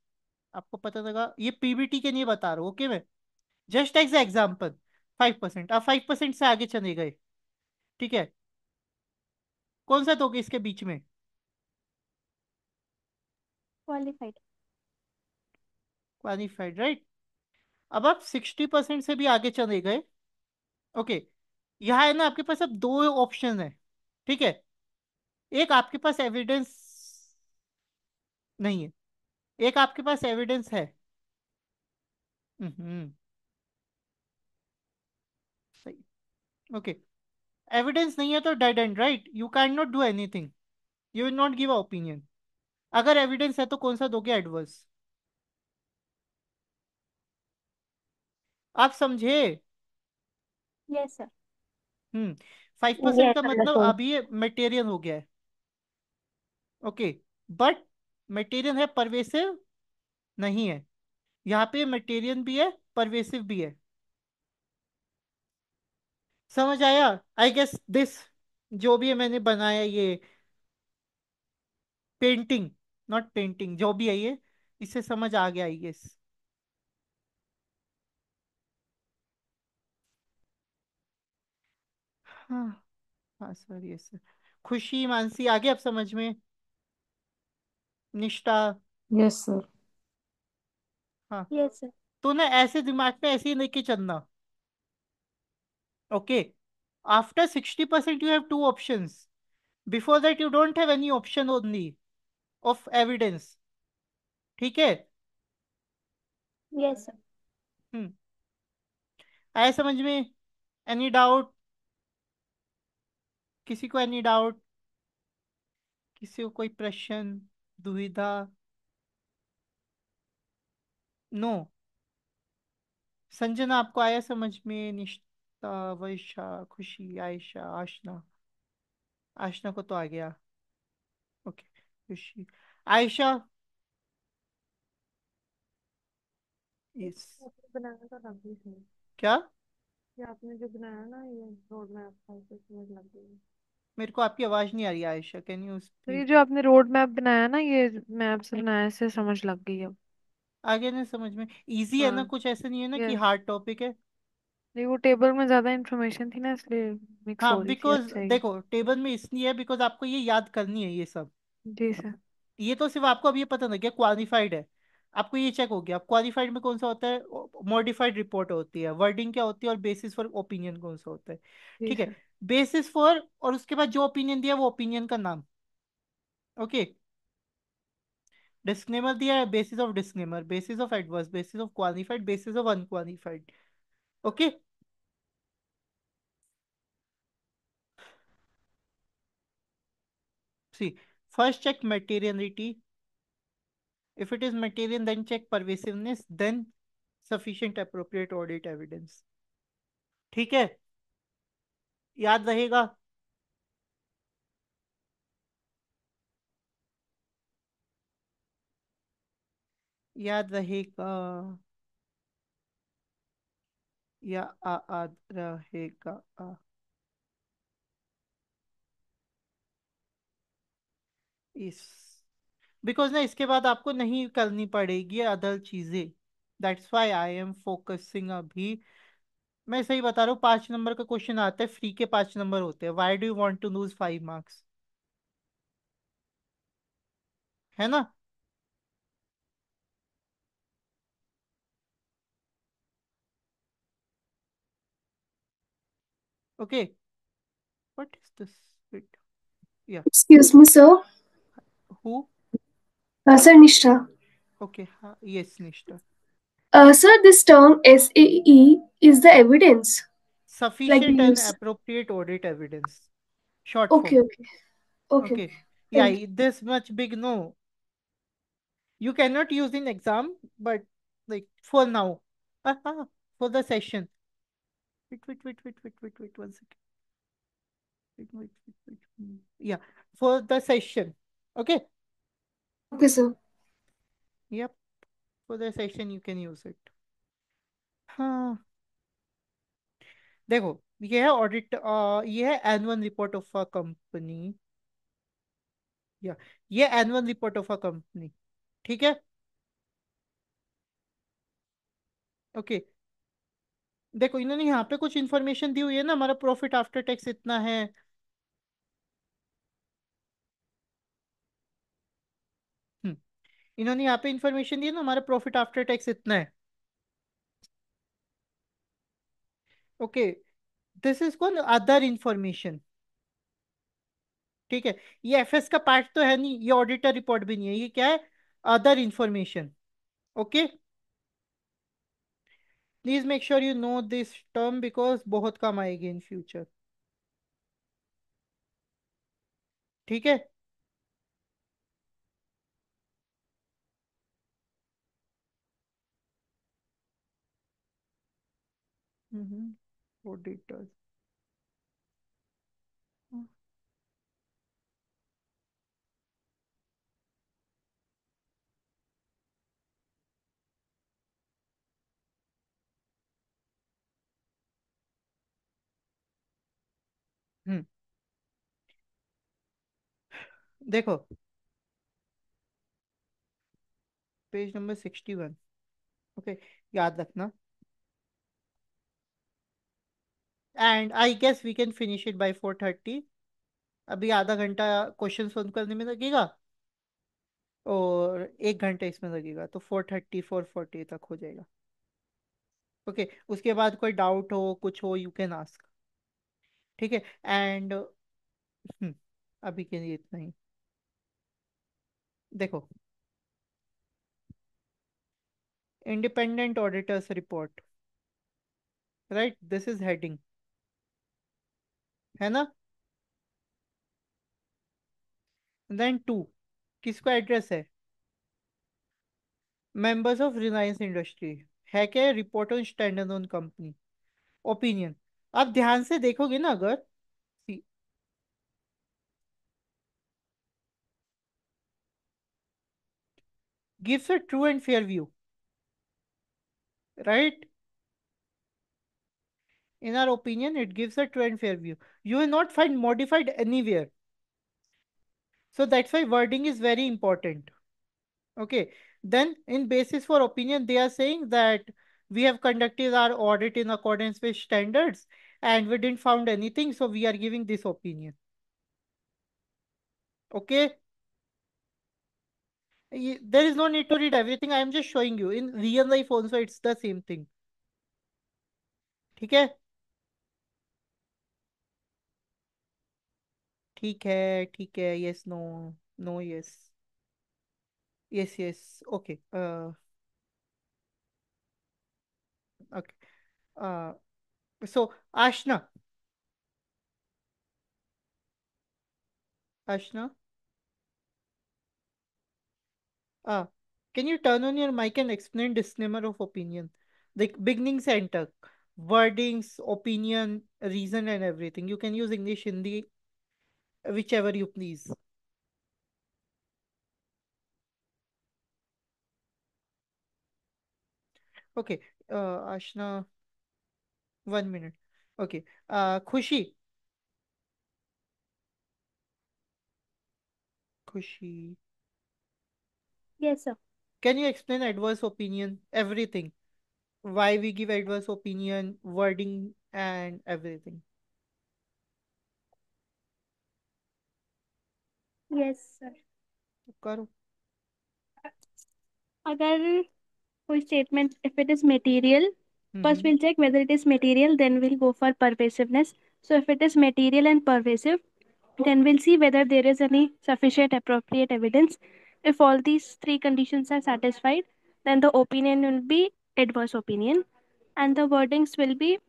Speaker 1: आपको पता लगा ये पीबीटी के नहीं बता रहा हूँ, ओके मैं जस्ट एज एग्जाम्पल 5%, आप 5% से आगे चले गए, ठीक है, कौन सा दोगे इसके बीच में?
Speaker 2: क्वालिफाइड।
Speaker 1: Qualified, right. अब आप 60% से भी आगे चले गए, ओके, यहाँ है ना आपके पास अब दो ऑप्शन है, ठीक है, एक आपके पास एविडेंस नहीं है, एक आपके पास एविडेंस है। हम्म, सही, ओके, एविडेंस नहीं है तो dead and, right, you can not do anything, you will not give a opinion. अगर एविडेंस है तो कौन सा दोगे, एडवर्स, आप समझे?
Speaker 2: Yes sir.
Speaker 1: हम्म, 5%
Speaker 5: Yes,
Speaker 1: का मतलब
Speaker 5: understood.
Speaker 1: अभी ये मटेरियल हो गया है, ओके, बट मटेरियल है, परवेसिव नहीं है, यहाँ पे मटेरियल भी है, परवेसिव भी है, समझ आया? आई गेस दिस, जो भी है मैंने बनाया ये पेंटिंग, नॉट पेंटिंग, जो भी है ये, इससे समझ आ गया आई गेस। हाँ, हाँ सर, ये सर, खुशी मानसी आ गया अब समझ में, निष्ठा,
Speaker 4: यस सर।
Speaker 1: हाँ,
Speaker 2: यस सर।
Speaker 1: तो ना ऐसे दिमाग में ऐसे ही लेके चलना, okay, after 60% you have two options, before that you don't have any option only of evidence, ठीक है?
Speaker 2: Yes sir.
Speaker 1: हम्म, आया समझ में? एनी डाउट, किसी को एनी डाउट, किसी को कोई प्रश्न, दुविधा? नो, संजना आपको आया समझ में? निष्ठा, वैशा, खुशी, आयशा, आशना, आशना को तो आ गया, ओके, खुशी, आयशा, यस,
Speaker 6: आपने बनाया था काफी सही।
Speaker 1: क्या?
Speaker 6: ये आपने जो बनाया ना ये रोड मैप था उसे समझ लग गई।
Speaker 1: मेरे को आपकी आवाज नहीं आ रही आयशा, कैन यू
Speaker 6: तो ये
Speaker 1: प्लीज?
Speaker 6: जो आपने रोड मैप बनाया ना ये मैप से बनाया से समझ लग गई अब।
Speaker 1: आगे नहीं समझ में, इजी है ना,
Speaker 6: हाँ।
Speaker 1: कुछ ऐसे नहीं है ना कि
Speaker 6: यस।
Speaker 1: हार्ड टॉपिक है।
Speaker 6: नहीं वो टेबल में ज्यादा इन्फॉर्मेशन थी ना इसलिए मिक्स
Speaker 1: हाँ,
Speaker 6: हो रही थी।
Speaker 1: बिकॉज
Speaker 6: अच्छा ही।
Speaker 1: देखो टेबल में इसलिए है बिकॉज आपको ये याद करनी है ये सब,
Speaker 6: जी सर।
Speaker 1: ये तो सिर्फ आपको अब ये पता लग गया क्वालिफाइड है, आपको ये चेक हो गया, अब क्वालिफाइड में कौन सा होता है, मॉडिफाइड रिपोर्ट होती है, वर्डिंग क्या होती है, और बेसिस फॉर ओपिनियन कौन सा होता है,
Speaker 6: जी
Speaker 1: ठीक है,
Speaker 6: सर।
Speaker 1: बेसिस फॉर, और उसके बाद जो ओपिनियन दिया वो ओपिनियन का नाम, ओके, डिस्क्लेमर दिया है, basis of disclaimer, basis of adverse, basis of qualified, basis of unqualified, okay. See, first check materiality. If it is material, then check pervasiveness, then sufficient appropriate audit evidence. ठीक है, याद रहेगा? याद रहेगा या रहेगा इस, बिकॉज ना इसके बाद आपको नहीं करनी पड़ेगी अदर चीजें, that's why I am focusing अभी। मैं सही बता रहा हूँ, 5 नंबर का क्वेश्चन आता है, फ्री के 5 नंबर होते हैं, why do you want to lose 5 marks, है ना? Okay, what is this, wait, yeah,
Speaker 7: Excuse me, sir.
Speaker 1: Who,
Speaker 7: Sir Nishtha.
Speaker 1: Okay, हाँ, yes Nishtha,
Speaker 7: Sir, this term SAE is the evidence, like we
Speaker 1: sufficient and
Speaker 7: use.
Speaker 1: appropriate audit evidence, short
Speaker 7: Okay,
Speaker 1: form,
Speaker 7: okay, okay,
Speaker 1: okay,
Speaker 7: okay.
Speaker 1: yeah,
Speaker 7: Thank you.
Speaker 1: this much big, no, you cannot use in exam, but like for now, for the session, wait, 1 second, yeah, for the session, okay,
Speaker 7: Okay, sir.
Speaker 1: yep, for the session you can use it, हाँ, देखो, ये है audit, ये है annual report of a company, या ये annual report of a company, ठीक है। ओके, देखो इन्होंने यहाँ पे कुछ इन्फॉर्मेशन दी हुई है ना, हमारा प्रॉफिट आफ्टर टैक्स इतना है। हम्म, इन्होंने यहाँ पे इन्फॉर्मेशन दी है ना, हमारा प्रॉफिट आफ्टर टैक्स इतना है। Okay, this is called other information, ठीक है। ये एफएस का पार्ट तो है नहीं, ये ऑडिटर रिपोर्ट भी नहीं है, ये क्या है, other information. Okay, please make sure you know this term because बहुत काम आएगी इन फ्यूचर, ठीक है। ऑडिटर। हम्म, देखो पेज नंबर 61। ओके, याद रखना। And I guess we can finish it by 4:30। अभी आधा घंटा क्वेश्चन सोल्व करने में लगेगा और 1 घंटा इसमें लगेगा, तो 4:30 4:40 तक हो जाएगा। ओके, उसके बाद कोई डाउट हो कुछ हो, यू कैन आस्क, ठीक है। एंड अभी के लिए इतना ही। देखो, independent auditors report, right, this is heading, है ना। देन 2, किसको एड्रेस है, मेंबर्स ऑफ रिलायंस इंडस्ट्री, है क्या, report on standard on company, opinion. आप ध्यान से देखोगे ना, अगर gives a true and fair view, right? In our opinion, it gives a true and fair view. You will not find modified anywhere. So that's why wording is very important. Okay. Then, in basis for opinion, they are saying that we have conducted our audit in accordance with standards and we didn't found anything, so we are giving this opinion. Okay. There is no need to read everything. I am just showing you. In real life also, it's the same thing. ठीक है, ठीक है, ठीक है, yes, no, no, yes, yes, yes, okay, okay. Uh, so Ashna, Ashna, uh, can you turn on your mic and explain disclaimer of opinion? Like beginning center, wordings, opinion, reason, and everything. You can use English, Hindi, whichever you please. Okay, Ashna, 1 minute. Okay, Khushi, Khushi,
Speaker 2: Yes, sir.
Speaker 1: can you explain adverse opinion? Everything. Why we give adverse opinion, wording, and everything.
Speaker 2: Yes, sir.
Speaker 1: करो।
Speaker 2: अगर कोई statement, if it is material, first
Speaker 1: hmm,
Speaker 2: we'll check whether it is material, then we'll go for pervasiveness. So if it is material and pervasive, then we'll see whether there is any sufficient appropriate evidence. If all these three conditions are satisfied, then the opinion will be adverse opinion, and the wordings will be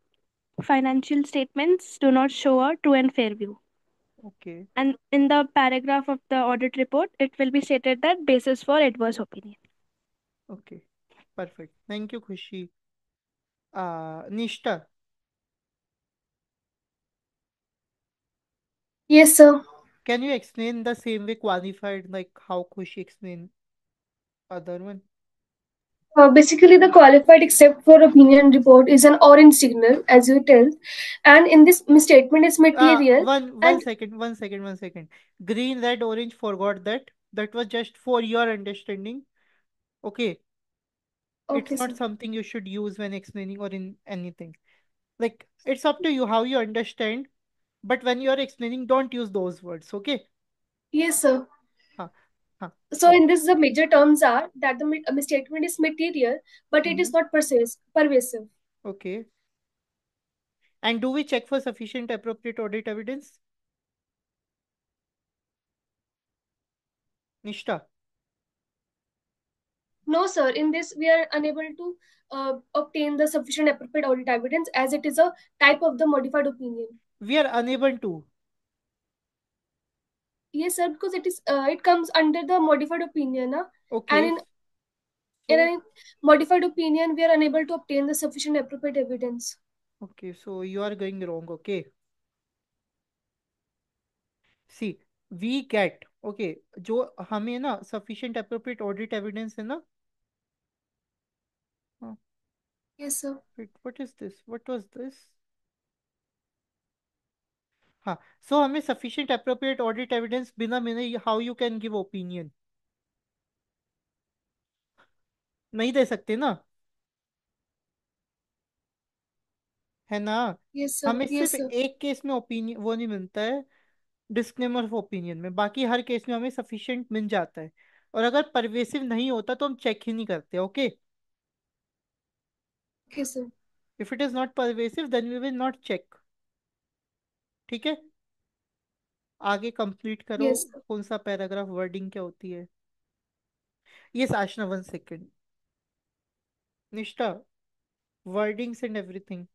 Speaker 2: financial statements do not show a true and fair view.
Speaker 1: okay,
Speaker 2: And in the paragraph of the audit report, it will be stated that basis for adverse opinion.
Speaker 1: okay, perfect. Thank you, Khushi. Nishta,
Speaker 7: Yes, sir.
Speaker 1: can you explain the same way qualified, like how Khushi explained other one?
Speaker 7: Basically, the qualified except for opinion report is an orange signal, as you tell, and in this misstatement is material.
Speaker 1: One
Speaker 7: And
Speaker 1: second, 1 second, 1 second. Green, red, orange, forgot that. That was just for your understanding. Okay.
Speaker 7: okay,
Speaker 1: It's
Speaker 7: sir.
Speaker 1: not something you should use when explaining or in anything. Like, it's up to you how you understand, but when you're explaining, don't use those words, okay?
Speaker 7: Yes, sir.
Speaker 1: Huh, huh,
Speaker 7: So
Speaker 1: okay.
Speaker 7: in this, the major terms are that the misstatement is material, but it
Speaker 1: Mm-hmm.
Speaker 7: is not pervasive.
Speaker 1: Okay. And do we check for sufficient appropriate audit evidence? Nishta?
Speaker 7: No, sir. In this, we are unable to obtain the sufficient appropriate audit evidence as it is a type of the modified opinion.
Speaker 1: We are unable to.
Speaker 7: Yes, sir, because it comes under the modified opinion, na? And
Speaker 1: Okay.
Speaker 7: in
Speaker 1: So,
Speaker 7: a modified opinion, we are unable to obtain the sufficient appropriate evidence.
Speaker 1: okay, so you are going wrong, okay? See, we get, okay, जो हमें ना sufficient appropriate audit evidence है ना, हाँ,
Speaker 7: Yes, sir.
Speaker 1: wait, what is this? What was this? हाँ, so हमें sufficient appropriate audit evidence बिना मैंने how you can give opinion नहीं दे सकते ना, है ना?
Speaker 7: Yes, sir.
Speaker 1: हमें
Speaker 7: Yes,
Speaker 1: सिर्फ
Speaker 7: sir.
Speaker 1: एक केस में ओपिनियन वो नहीं मिलता है, डिस्क्लेमर ऑफ ओपिनियन में, बाकी हर केस में हमें सफिशिएंट मिल जाता है। और अगर परवेसिव नहीं होता तो हम चेक ही नहीं करते, okay?
Speaker 7: Okay, sir.
Speaker 1: If it is not pervasive then we will not check. ठीक है, आगे कंप्लीट करो।
Speaker 7: Yes, sir.
Speaker 1: कौन सा पैराग्राफ, वर्डिंग क्या होती है? यस आशना, 1 सेकेंड। निष्ठा, wordings and everything.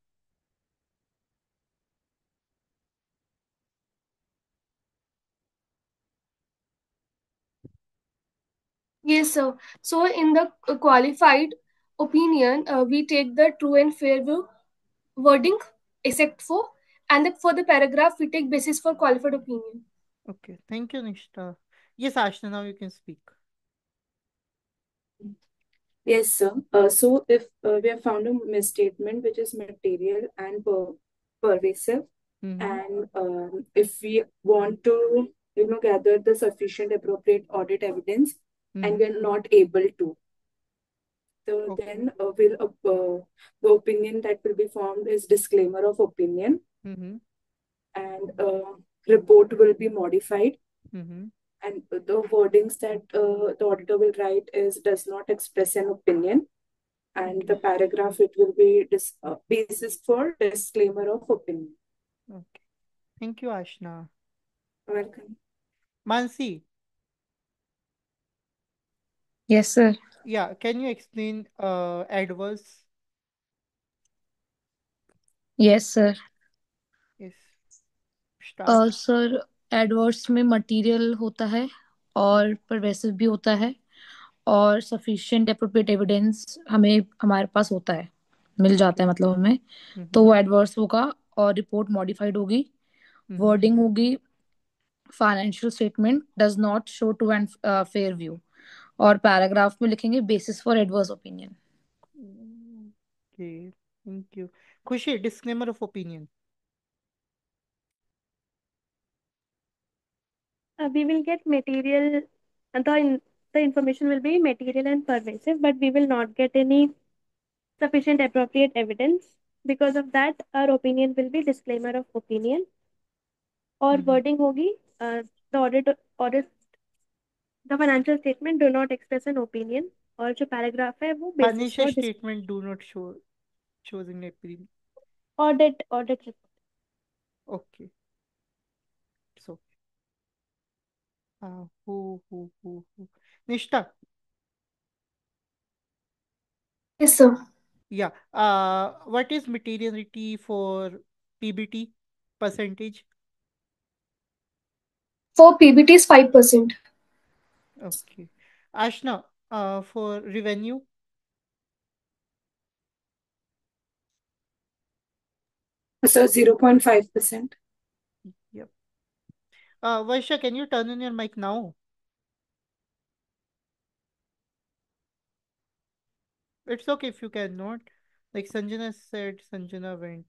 Speaker 7: Yes, sir. So in the qualified opinion, we take the true and fair view wording, except for, and for the paragraph, we take basis for qualified opinion.
Speaker 1: Okay, thank you Nishtha. Yes Aashna, now you can speak.
Speaker 3: Yes, sir. So if we have found a misstatement which is material and pervasive, and if we want to, gather the sufficient appropriate audit evidence, and we're not able to, so
Speaker 1: Okay.
Speaker 3: then the opinion that will be formed is disclaimer of opinion, and report will be modified, and the wordings that the auditor will write is does not express an opinion, and the paragraph it will be basis for disclaimer of opinion.
Speaker 1: Okay, thank you Ashna.
Speaker 3: Welcome.
Speaker 1: Mansi?
Speaker 4: Yes, sir.
Speaker 1: Yeah, can you explain adverse?
Speaker 4: Yes, sir.
Speaker 1: Yes, start.
Speaker 4: Sir adverse में material होता है और pervasive भी होता है और sufficient appropriate evidence हमें हमारे पास होता है, मिल जाता है मतलब हमें, तो वो एडवर्स होगा और रिपोर्ट मॉडिफाइड होगी। वर्डिंग होगी financial statement does not show true and fair view, और पैराग्राफ में लिखेंगे basis for adverse opinion.
Speaker 1: Okay, thank you. Khushi, disclaimer of opinion.
Speaker 2: We will get material, the information will be material and pervasive, but we will not get any sufficient appropriate evidence. Because of that, our opinion will be disclaimer of opinion. और wording होगी the audit the financial statement do not express an opinion, और जो paragraph है वो basis
Speaker 1: Financial
Speaker 2: for
Speaker 1: statement do not shows in opinion.
Speaker 2: audit report.
Speaker 1: Okay. So, who? Nishta?
Speaker 7: Yes, sir.
Speaker 1: Yeah. What is materiality for PBT percentage?
Speaker 7: For PBT is 5%.
Speaker 1: Okay. Ashna, for revenue?
Speaker 3: So 0.5%.
Speaker 1: Yep. Varsha, can you turn on your mic now? It's okay if you cannot. Like Sanjana said, Sanjana went.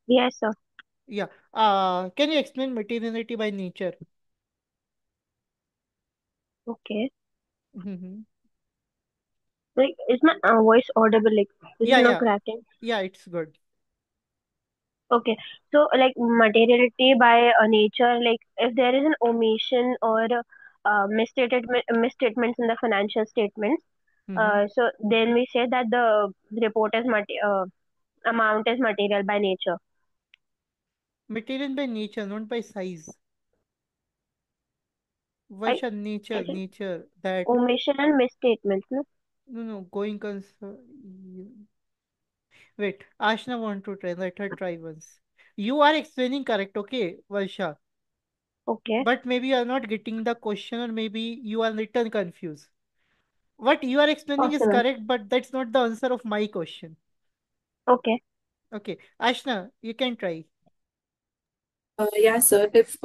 Speaker 5: Yes, sir.
Speaker 1: Yeah. Can you explain materiality by nature?
Speaker 5: Okay.
Speaker 1: Mm-hmm.
Speaker 5: Like, is my voice audible? Like, is
Speaker 1: Yeah,
Speaker 5: it not
Speaker 1: yeah,
Speaker 5: cracking?
Speaker 1: yeah. It's good.
Speaker 5: Okay. So, like, materiality by nature, like, if there is an omission or misstatements in the financial statements,
Speaker 1: Mm-hmm.
Speaker 5: so then we say that the report is amount is material by nature.
Speaker 1: Material by nature, not by size.
Speaker 5: I
Speaker 1: Vaisha,
Speaker 5: I
Speaker 1: nature,
Speaker 5: think
Speaker 1: nature. That
Speaker 5: omission and misstatements, no?
Speaker 1: no, going wait. Ashna want to try. Let her try once. You are explaining correct, okay, Vaisha.
Speaker 5: Okay.
Speaker 1: But maybe you are not getting the question, or maybe you are little confused. What you are explaining is
Speaker 5: Possible.
Speaker 1: correct, but that's not the answer of my question.
Speaker 5: Okay.
Speaker 1: Okay, Ashna, you can try.
Speaker 3: Yeah, sir. If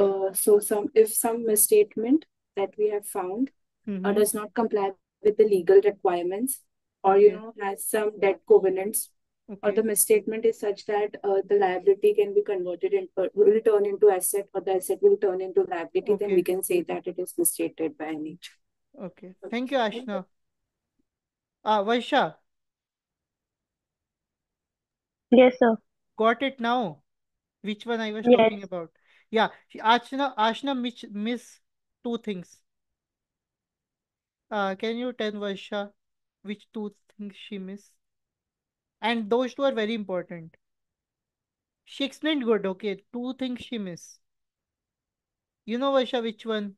Speaker 3: some misstatement that we have found
Speaker 1: Mm-hmm.
Speaker 3: does not comply with the legal requirements, or
Speaker 1: Okay,
Speaker 3: has some debt covenants, or the
Speaker 1: okay,
Speaker 3: misstatement is such that the liability can be converted into will turn into asset, or the asset will turn into liability, then we
Speaker 1: okay,
Speaker 3: can say that it is misstated by nature.
Speaker 1: okay. Thank you, Ashna. Vaisha,
Speaker 5: Yes, sir.
Speaker 1: got it now? Which one I was
Speaker 5: Yes.
Speaker 1: talking about? Yeah, Ashna miss two things. Can you tell Vaisha which two things she miss? And those two are very important. She explained good, okay. Two things she miss. You know, Vaisha, which one?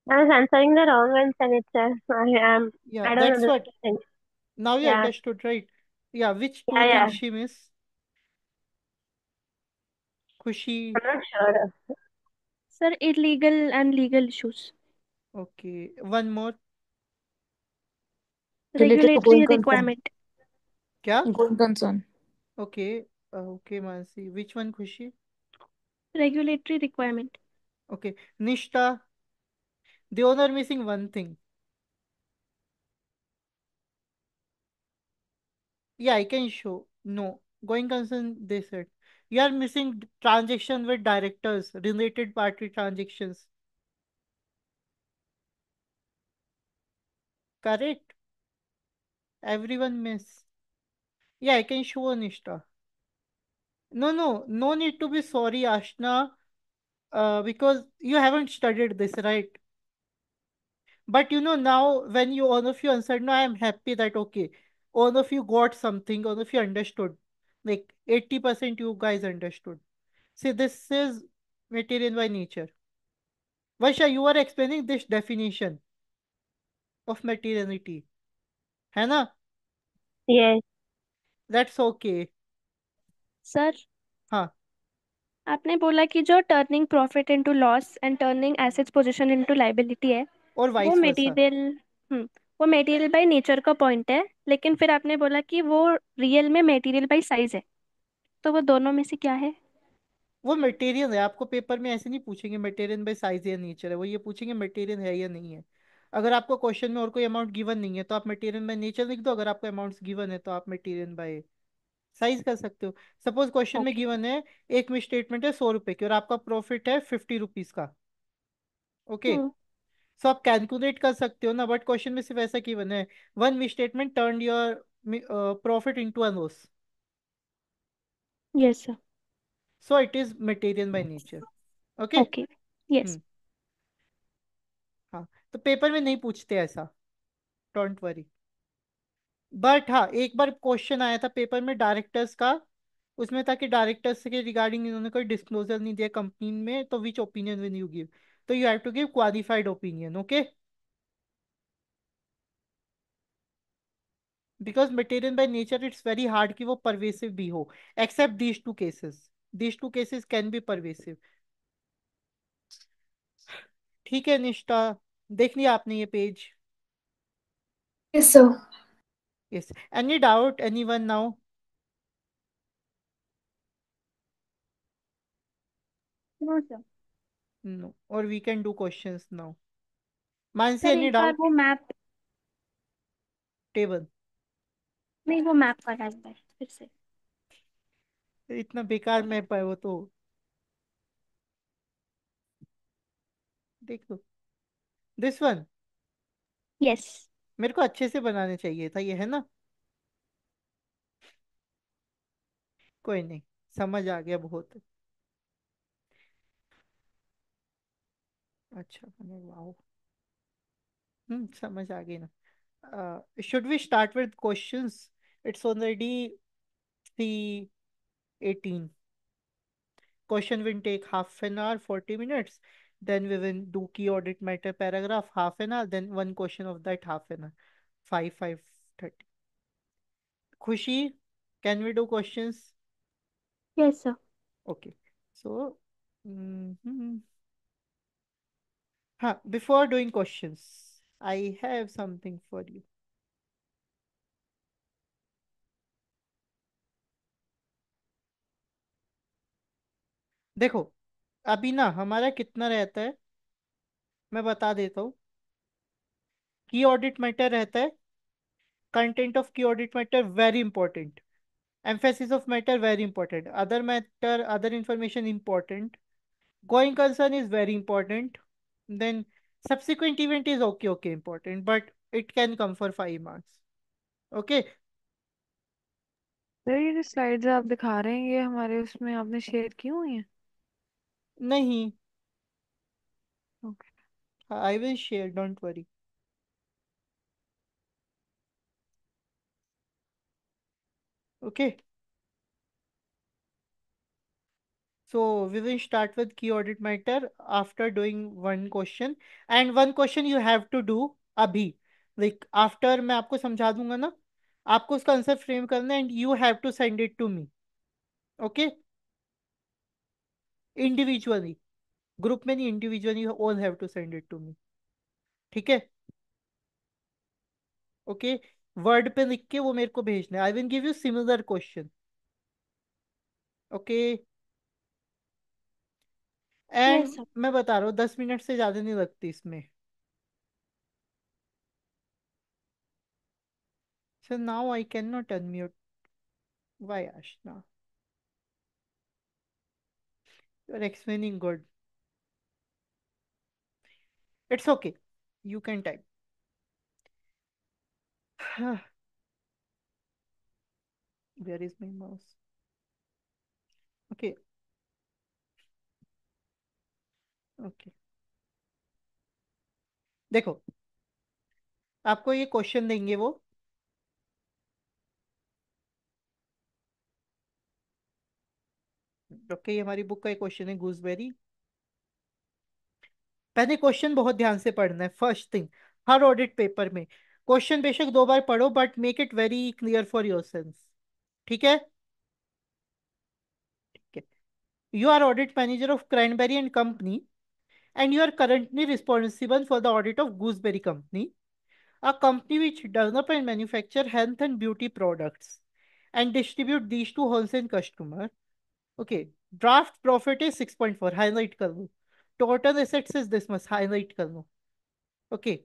Speaker 5: I was answering the wrong answer itself.
Speaker 1: Yeah,
Speaker 5: I don't
Speaker 1: that's what.
Speaker 5: understand.
Speaker 1: Now you
Speaker 5: Yeah.
Speaker 1: understood, right? Yeah, which two
Speaker 5: Yeah, yeah.
Speaker 1: things she miss? Kushi.
Speaker 5: I'm not sure.
Speaker 2: Sir, illegal and legal issues.
Speaker 1: Okay, one more.
Speaker 4: Related to going
Speaker 2: Regulatory
Speaker 4: concern.
Speaker 2: requirement.
Speaker 1: Kya?
Speaker 4: Going concern.
Speaker 1: Okay, okay, Mansi. Which one, Kushi?
Speaker 2: Regulatory requirement.
Speaker 1: Okay, Nishta. The owner missing one thing. Yeah, I can show. No, going concern, they said. You are missing transaction with directors, related party transactions. Correct? Everyone miss. Yeah, I can show Nishta. No, no, no need to be sorry, Ashna, because you haven't studied this, right? But now when you all of you answered, no, I am happy that okay, all of you got something, all of you understood. Like 80% you guys understood. See, this is material by nature. Vaisha, you are explaining this definition of materiality. है ना?
Speaker 5: Yes.
Speaker 1: That's okay.
Speaker 2: Sir,
Speaker 1: हाँ,
Speaker 2: आपने बोला कि जो turning profit into loss and turning assets position into liability है,
Speaker 1: और
Speaker 2: वो
Speaker 1: वाइस वर्सा.
Speaker 2: मटेरियल हम्म वो मटेरियल बाय नेचर का पॉइंट है, लेकिन फिर आपने बोला कि वो रियल में मटेरियल बाय साइज है, तो वो दोनों में से क्या है?
Speaker 1: वो मटेरियल है. आपको पेपर में ऐसे नहीं पूछेंगे मटेरियल बाय साइज या नेचर है, वो ये पूछेंगे मटेरियल है या नहीं है. अगर आपको क्वेश्चन में और कोई अमाउंट गिवन नहीं है तो आप मटेरियल बाय नेचर लिख दो. अगर आपको अमाउंट्स गिवन है तो आप मटेरियल बाय साइज कर सकते हो. सपोज क्वेश्चन में
Speaker 2: ओके।
Speaker 1: गिवन है एक में स्टेटमेंट है 100 रुपए की और आपका प्रॉफिट है 50 रुपीज का. ओके,
Speaker 2: हम्म।
Speaker 1: सो आप कैलकुलेट कर सकते हो ना, बट क्वेश्चन में सिर्फ ऐसा गिवन है one misstatement turn your profit into a loss.
Speaker 2: Yes sir.
Speaker 1: So it is material by nature. Okay.
Speaker 2: Okay. Yes.
Speaker 1: Hmm. हाँ, तो पेपर में नहीं पूछते ऐसा. Don't worry. बट हाँ, एक बार क्वेश्चन आया था पेपर में डायरेक्टर्स का. उसमें था कि डायरेक्टर्स के रिगार्डिंग इन्होंने कोई डिस्क्लोजर नहीं दिया कंपनी में, तो which opinion will you give. तो you have to give qualified opinion. Okay, because material by nature it's very hard कि वो परवेसिव भी हो. Except these two cases can be pervasive. ठीक है निष्ठा, देख लिया आपने ये page?
Speaker 7: Yes, sir.
Speaker 1: Yes. Any doubt any one now?
Speaker 2: No sir.
Speaker 1: No, और we can do questions now. Mansi,
Speaker 2: sir
Speaker 1: any
Speaker 2: एक बार
Speaker 1: डाउट?
Speaker 2: वो मैप,
Speaker 1: टेबल
Speaker 2: नहीं वो मैप वाला एक बार फिर से।
Speaker 1: इतना बेकार मैप है वो तो, देख लो। This one
Speaker 2: yes.
Speaker 1: मेरे को अच्छे से बनाने चाहिए था, ये है ना। कोई नहीं, समझ आ गया बहुत। अच्छा बने, वाओ। समझ आ गई ना। should we start with questions? It's already 3:18. Question will take half an hour, 40 minutes. Then we will do key audit matter paragraph, half an hour. Then one question of that, half an hour. 5:30. Khushi, can we do questions?
Speaker 2: Yes sir.
Speaker 1: Okay. So, mhm. Before doing questions, I have something for you. देखो, अभी ना हमारा कितना रहता है, मैं बता देता हूँ। की ऑडिट मैटर रहता है, कंटेंट ऑफ की audit matter very important, emphasis of matter very important, other matter, other information important, going concern is very important, then subsequent event is okay important, but it can come for 5 marks. Okay.
Speaker 6: Sir ये जो slides आप दिखा रहे हैं ये हमारे उसमें आपने शेयर की हुई हैं?
Speaker 1: नहीं,
Speaker 6: okay.
Speaker 1: I will share, don't worry. Okay. So we will start with key audit matter after doing one question, and one question you have to do अभी, like after मैं आपको समझा दूंगा ना, आपको उसका आंसर फ्रेम करना है, and you have to send it to me. Okay. Individually, group में नहीं, individually all have to send it to me. ठीक है। ओके। वर्ड पे लिख के वो मेरे को भेजना है, आई will give you similar question. Okay. And
Speaker 2: yes sir.
Speaker 1: मैं बता रहा हूँ 10 मिनट से ज्यादा नहीं लगती इसमें। So now I can not unmute, why Aashna? You are explaining good, it's okay, you can type. Where is my mouse? Okay. Okay, देखो, आपको ये क्वेश्चन देंगे वो। ओके, ये हमारी बुक का एक क्वेश्चन है, गूसबेरी। पहले क्वेश्चन बहुत ध्यान से पढ़ना है, फर्स्ट थिंग। हर ऑडिट पेपर में क्वेश्चन बेशक 2 बार पढ़ो, but make it very clear for yourself. ठीक है। ठीक है। You are audit manager of Cranberry and company, and you are currently responsible for the audit of Gooseberry Company, a company which develop and manufacture health and beauty products and distribute these to wholesale customer. Okay, draft profit is 6.4, highlight कर लो। Total assets is this much, highlight कर लो। Okay,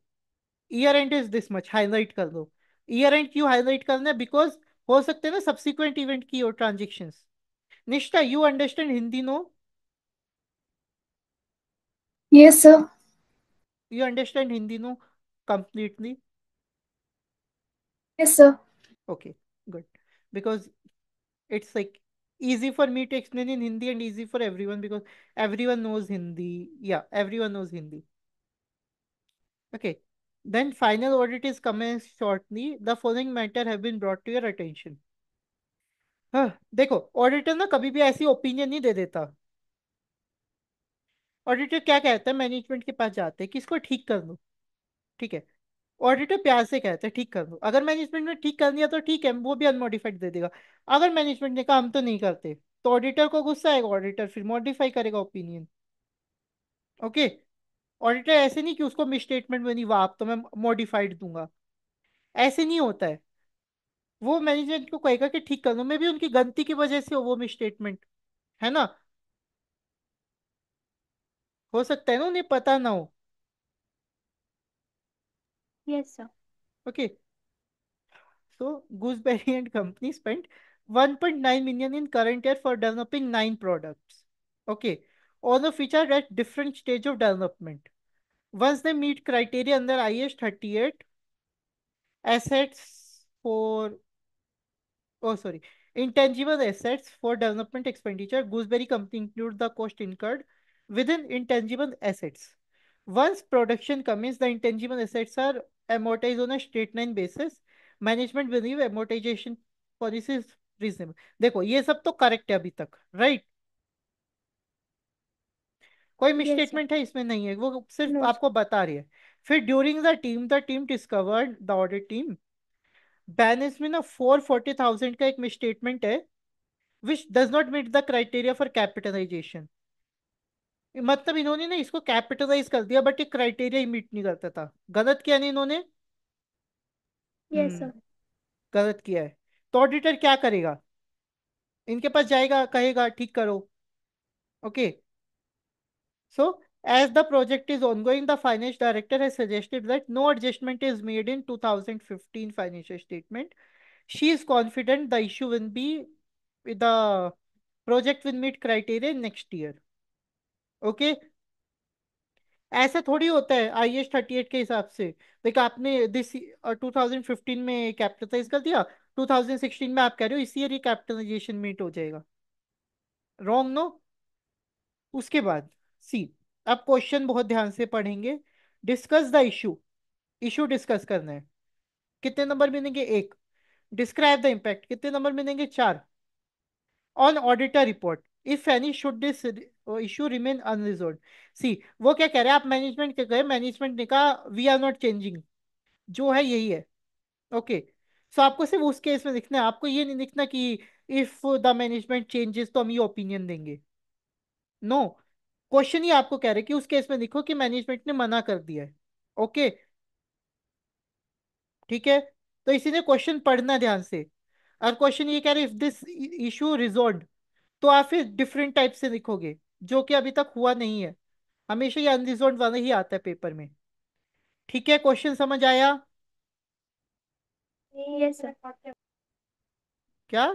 Speaker 1: year and is this much, highlight कर दो। Year and क्यों highlight करना है? Because हो सकते हैं ना सब्सिक्वेंट इवेंट की और transactions. Nishtha, you understand Hindi no?
Speaker 7: Yes, sir.
Speaker 1: You understand Hindi no completely?
Speaker 7: Yes, sir.
Speaker 1: Okay, good. Because it's like easy for me to explain in Hindi and easy for everyone because everyone knows Hindi. Yeah, everyone knows Hindi. Okay. Then final audit is commenced shortly. The following matter have been brought to your attention. हाँ, देखो, auditor ना कभी भी ऐसी opinion नहीं दे देता। Auditor क्या कहता है? मैनेजमेंट के पास जाते हैं कि इसको ठीक कर लो। ठीक है। ऑडिटर प्यार से कहता है ठीक कर लो, अगर मैनेजमेंट ने ठीक कर दिया तो ठीक है, वो भी अनमोडिफाइड दे देगा। अगर मैनेजमेंट ने कहा हम तो नहीं करते, तो ऑडिटर को गुस्सा आएगा, ऑडिटर फिर मॉडिफाई करेगा ओपिनियन। ओके। ऑडिटर ऐसे नहीं कि उसको मिस स्टेटमेंट बनी, वाह अब तो मैं मॉडिफाइड दूंगा, ऐसे नहीं होता है। वो मैनेजमेंट को कहेगा कि ठीक कर लो, मे भी उनकी गलती की वजह से हो वो मिस स्टेटमेंट, है ना। हो सकता है ना उन्हें पता ना हो।
Speaker 2: Yes, sir.
Speaker 1: Okay, so Gooseberry and company spent 1.9 million in current year for developing 9 products. Okay, all of which are at different stage of development. Once they meet criteria under IS 38, assets for oh sorry, intangible assets for development expenditure, Gooseberry company include the cost incurred within intangible assets. Once production commences, the intangible assets are amortized on a straight line basis. Management believe amortization policy is reasonable. देखो ये सब तो correct है अभी तक, right? कोई
Speaker 2: Yes, sir.
Speaker 1: Misstatement है इसमें? नहीं है, वो सिर्फ
Speaker 2: No, sir.
Speaker 1: आपको बता रही है. फिर during the team discovered the audit team बैनेस में ना 440,000 का एक मिसस्टेटमेंट है which does not meet the criteria for capitalization. मतलब इन्होंने ना इसको कैपिटलाइज कर दिया बट ये क्राइटेरिया ही मीट नहीं करता था. गलत किया नहीं इन्होंने?
Speaker 2: Yes,
Speaker 1: हम्म.
Speaker 2: sir.
Speaker 1: गलत किया है. तो ऑडिटर क्या करेगा? इनके पास जाएगा, कहेगा ठीक करो. Okay. So as the project is ongoing, the finance director has suggested that no adjustment is made in 2015 financial statement. She is confident the issue will be the project will meet criteria next year. Okay. ऐसा थोड़ी होता है IS 38 के हिसाब से. देखो आपने this 2015 में कैपिटलाइज कर दिया, 2016 में आप कह रहे हो इस ईयर ही कैपिटलाइजेशन मीट हो जाएगा. Wrong no. उसके बाद सी, अब क्वेश्चन बहुत ध्यान से पढ़ेंगे. Discuss the issue. Issue discuss करना है. कितने नंबर मिलेंगे? एक. Describe the impact. कितने नंबर मिलेंगे? 4. On auditor report if any should this issue remain unresolved. See, वो क्या कह रहे हैं, आप मैनेजमेंट के गए, मैनेजमेंट ने कहा वी आर नॉट चेंजिंग, जो है यही है. ओके. सो आपको सिर्फ उस केस में लिखना है, आपको ये नहीं लिखना कि इफ द मैनेजमेंट चेंजेस तो हम ये ओपिनियन देंगे. नो. क्वेश्चन ही आपको कह रहे हैं कि उस केस में लिखो कि मैनेजमेंट ने मना कर दिया है. ओके. ठीक है. तो इसीलिए क्वेश्चन पढ़ना ध्यान से. और क्वेश्चन ये कह रहे इफ दिस इशू रिजॉल्व, तो आप फिर डिफरेंट टाइप से लिखोगे, जो कि अभी तक हुआ नहीं है. हमेशा ये अनरिजॉल्व वाला ही आता है पेपर में. ठीक है, क्वेश्चन समझ आया?
Speaker 2: Yes, sir.
Speaker 1: क्या?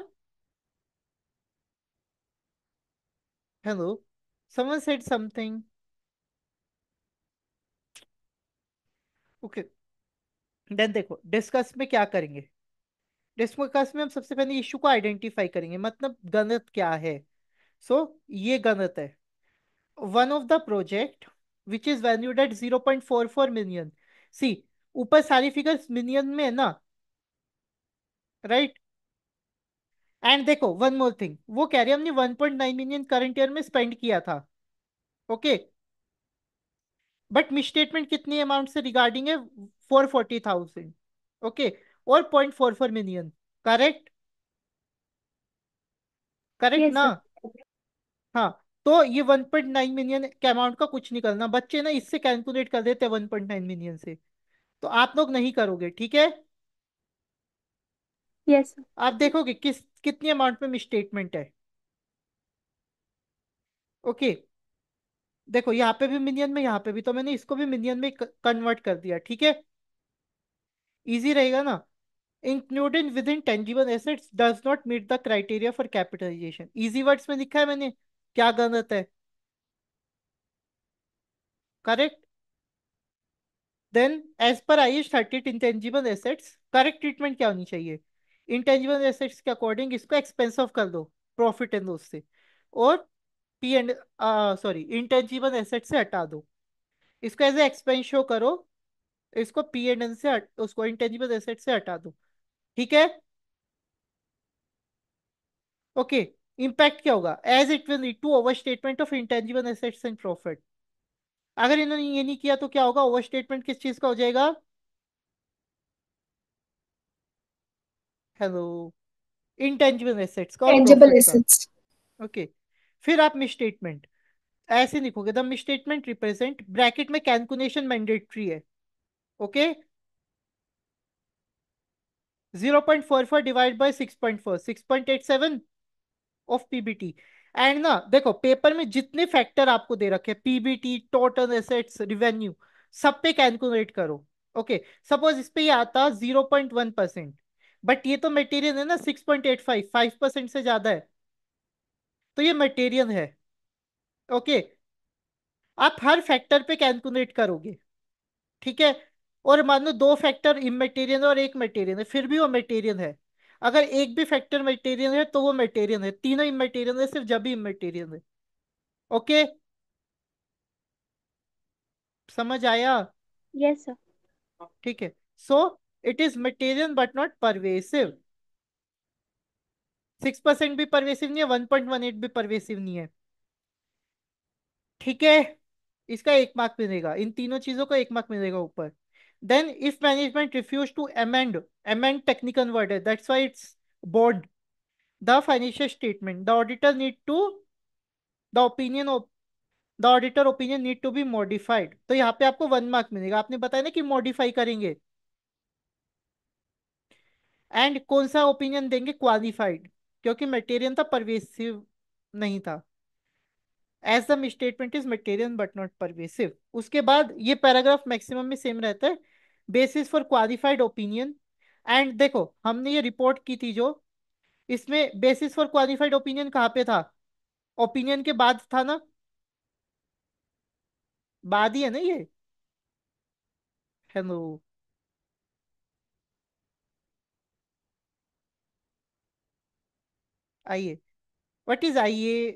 Speaker 1: Hello, someone said something. Okay. Then देखो डिस्कस में क्या करेंगे. डिस्कस में हम सबसे पहले इशू को आइडेंटिफाई करेंगे, मतलब गलत क्या है. सो ये गलत है. One of the project which is valued at 0.44 million. सी, ऊपर सारी फिगर्स मिलियन में है ना, राइट? एंड देखो वन मोर थिंग, वो कह रहे हैं हमने 1.9 मिलियन करंट ईयर में स्पेंड किया था. ओके. बट मिसस्टेटमेंट कितनी अमाउंट से रिगार्डिंग है? 440,000. ओके. और 0.44 मिलियन. करेक्ट? करेक्ट
Speaker 2: Yes,
Speaker 1: ना?
Speaker 2: sir.
Speaker 1: हाँ. तो ये 1.9 मिलियन के अमाउंट का कुछ नहीं करना, बच्चे ना इससे कैलकुलेट कर देते हैं 1.9 मिलियन से. तो आप लोग नहीं करोगे, ठीक है?
Speaker 2: Yes, sir.
Speaker 1: आप देखोगे कितनी अमाउंट में मिसस्टेटमेंट है. ओके. देखो यहाँ पे भी मिलियन में, यहाँ पे भी, तो मैंने इसको भी मिलियन में कन्वर्ट कर दिया. ठीक है, इजी रहेगा ना. Included with intangible assets does not meet the criteria for capitalization. Easy words में लिखा है मैंने, क्या गलत है? Correct. Then as per IS 38 intangible assets correct treatment क्या होनी चाहिए? इंटेंजिबल एसेट्स के अकॉर्डिंग इसको एक्सपेंस ऑफ कर दो प्रॉफिट एंड लॉस से, और P and sorry intangible asset से हटा दो. इसको एज ए एक्सपेंस शो करो, इसको पी एंड एन से उसको इंटेंजिबल एसेट से हटा दो. ठीक है. ओके. इम्पैक्ट क्या होगा? As it will lead to overstatement of intangible assets and profit. अगर इन्होंने ये नहीं किया तो क्या होगा? ओवर स्टेटमेंट किस चीज का हो जाएगा? हेलो. इंटेंजिबल एसेट्स का और
Speaker 7: Tangible
Speaker 1: प्रॉफिट का.
Speaker 7: assets.
Speaker 1: ओके. फिर आप मिसस्टेटमेंट ऐसे लिखोगे, द मिसस्टेटमेंट रिप्रेजेंट ब्रैकेट में कैलकुलेशन मैंडेटरी है. Okay. 0.44 divide by 6.4, 6.87 of PBT. And ना देखो पेपर में जितने फैक्टर आपको दे रखे हैं, पीबीटी, टोटल एसेट्स, रिवेन्यू, सब पे कैलकुलेट करो. ओके, सपोज इस पे ये आता 0.1%, बट ये तो मटेरियल है ना, 6.85, 5% से ज्यादा है, तो ये मटेरियल है। ओके, आप हर फैक्टर पे कैलकुलेट करोगे, ठीक है। और मान लो दो फैक्टर इमटेरियल है और एक मटेरियल है, फिर भी वो मटेरियल है। अगर एक भी फैक्टर मटेरियल है तो वो मटेरियल है, तीनों इमटेरियल है सिर्फ जब भी इमटेरियल है। ओके, समझ आया?
Speaker 2: Yes sir.
Speaker 1: ठीक है। सो it is material but not pervasive. 6% भी परवेसिव नहीं है, 1.18 भी परवेसिव नहीं है। ठीक है, इसका 1 मार्क मिलेगा, इन तीनों चीजों का 1 मार्क मिलेगा ऊपर। Then if management refuse to amend, amend technical word है, that's why it's board, the financial statement, the auditor need to, the opinion of the auditor opinion need to be modified, तो यहाँ पे आपको 1 mark मिलेगा, आपने बताया ना कि मॉडिफाई करेंगे। एंड कौन सा ओपिनियन देंगे? क्वालिफाइड, क्योंकि मटेरियल था, परवेसिव नहीं था। As the statement is material but not pervasive. उसके बाद ये पैराग्राफ मैक्सिमम में सेम रहता है, basis for qualified opinion. And देखो, हमने ये रिपोर्ट की थी जो, इसमें बेसिस फॉर क्वालिफाइड ओपिनियन कहाँ पे था? ओपिनियन के बाद था ना, बाद ही है ना ये। हेलो, आइए, व्हाट इज आइए?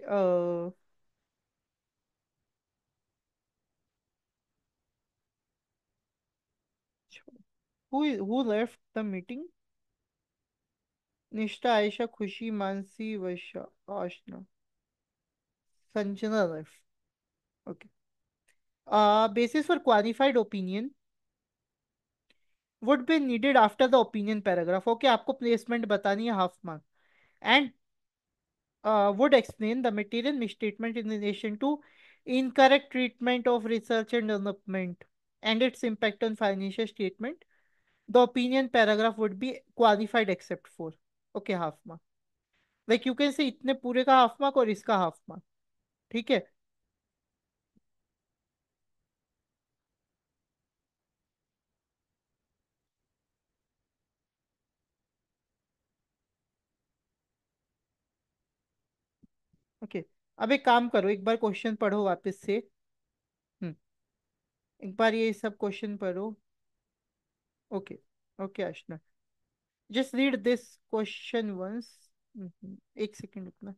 Speaker 1: Who left the meeting? Nishtha, Ayesha, Khushi, Mansi, Varsha, Aashna, Sanjana left. Okay, basis for qualified opinion would be needed after the opinion paragraph. Okay, आपको प्लेसमेंट बतानी है, 1/2 mark. And would explain the material misstatement in relation to incorrect treatment of research and development and its impact on financial statement. The opinion paragraph would be qualified except for, okay, 1/2 mark. Like you can say इतने पूरे का 1/2 mark और इसका 1/2 mark. ठीक है। Okay, अब एक काम करो, एक बार क्वेश्चन पढ़ो वापस से। हम्म, एक बार ये सब क्वेश्चन पढ़ो। Okay, okay Aashna, just read this question once. एक सेकंड रुकना।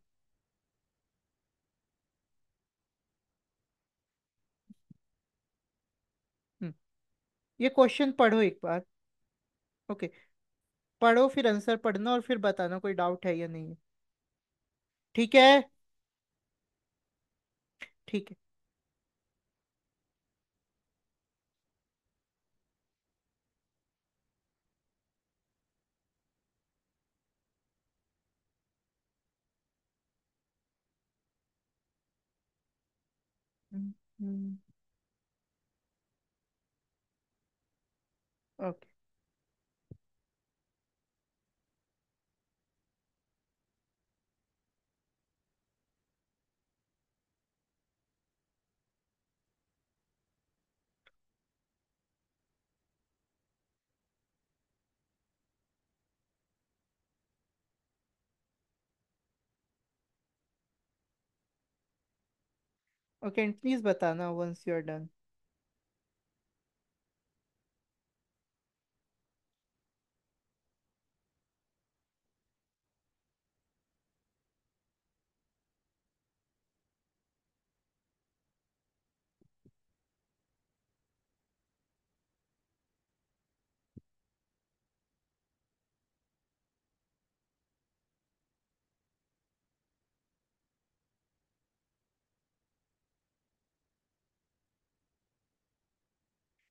Speaker 1: हम्म, ये क्वेश्चन पढ़ो एक बार। ओके, पढ़ो फिर आंसर पढ़ना और फिर बताना कोई डाउट है या नहीं है। ठीक है, ठीक है। ओके, ओके, एंड प्लीज बताना once you are done.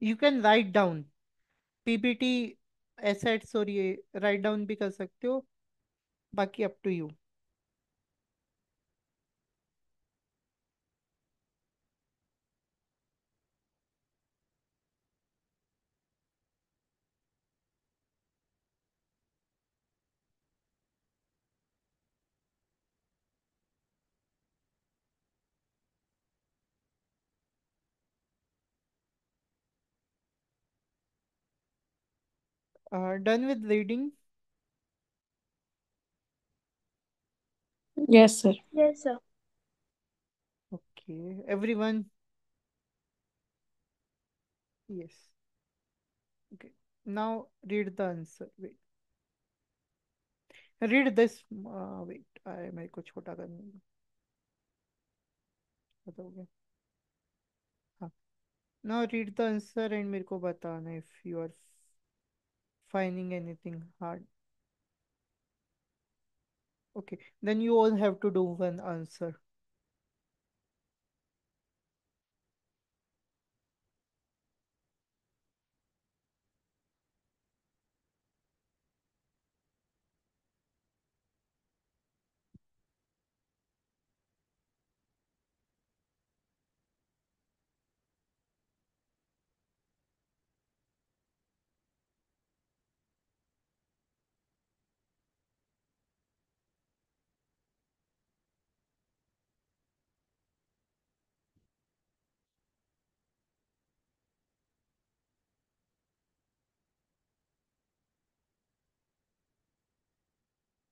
Speaker 1: You can write down PPT assets, और ये राइट डाउन भी कर सकते हो, बाकी up to you. Done with reading?
Speaker 4: Yes, sir.
Speaker 5: Yes, sir.
Speaker 1: Okay. Everyone? Yes. Okay. Now read the answer. Wait. Read this. Wait. मेरे को छोटा करने दो. बताओगे? हाँ. Now read the answer and मेरे को बताना if you are finding anything hard. Okay. Then you all have to do one answer.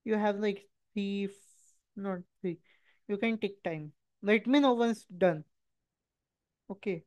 Speaker 1: You have like not three. You can take time. Let me know once done. Okay.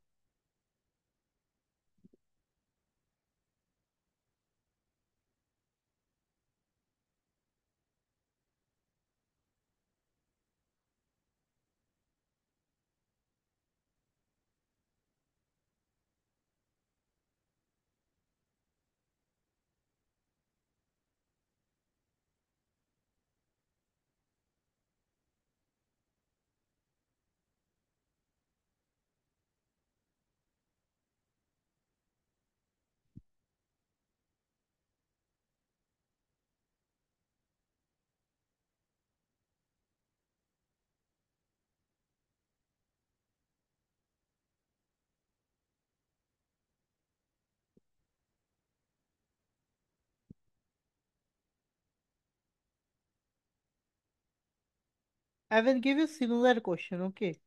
Speaker 1: I will give you similar question, okay?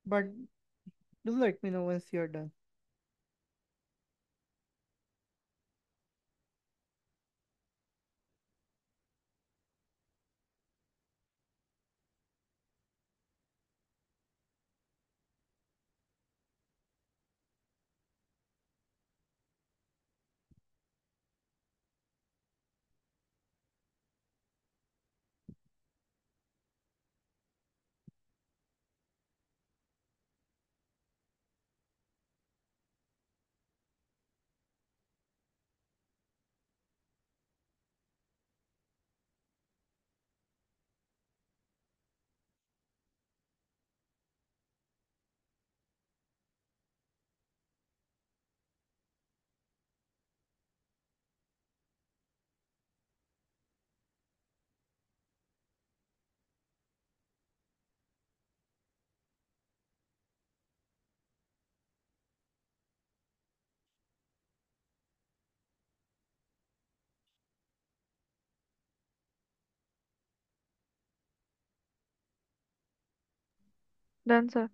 Speaker 1: But do let me know once you're done.
Speaker 6: Done, sir.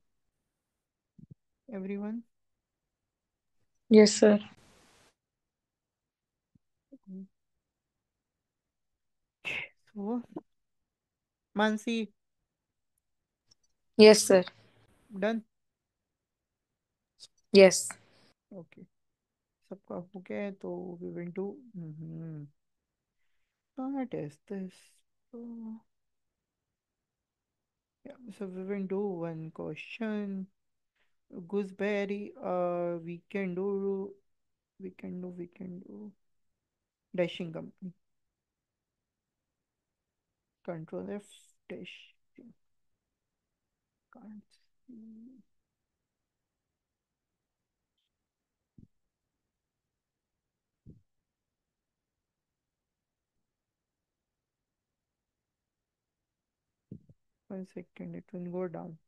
Speaker 1: Everyone?
Speaker 4: Yes, sir.
Speaker 1: Mm. So, Mansi,
Speaker 4: Yes, sir.
Speaker 1: done?
Speaker 4: Yes.
Speaker 1: Okay. सबका हो गया है तो we will do. What is this? So, yeah, so we will do one question. Gooseberry, we can do dashing company. Control F dash. Can't see. 1 second, it will go down.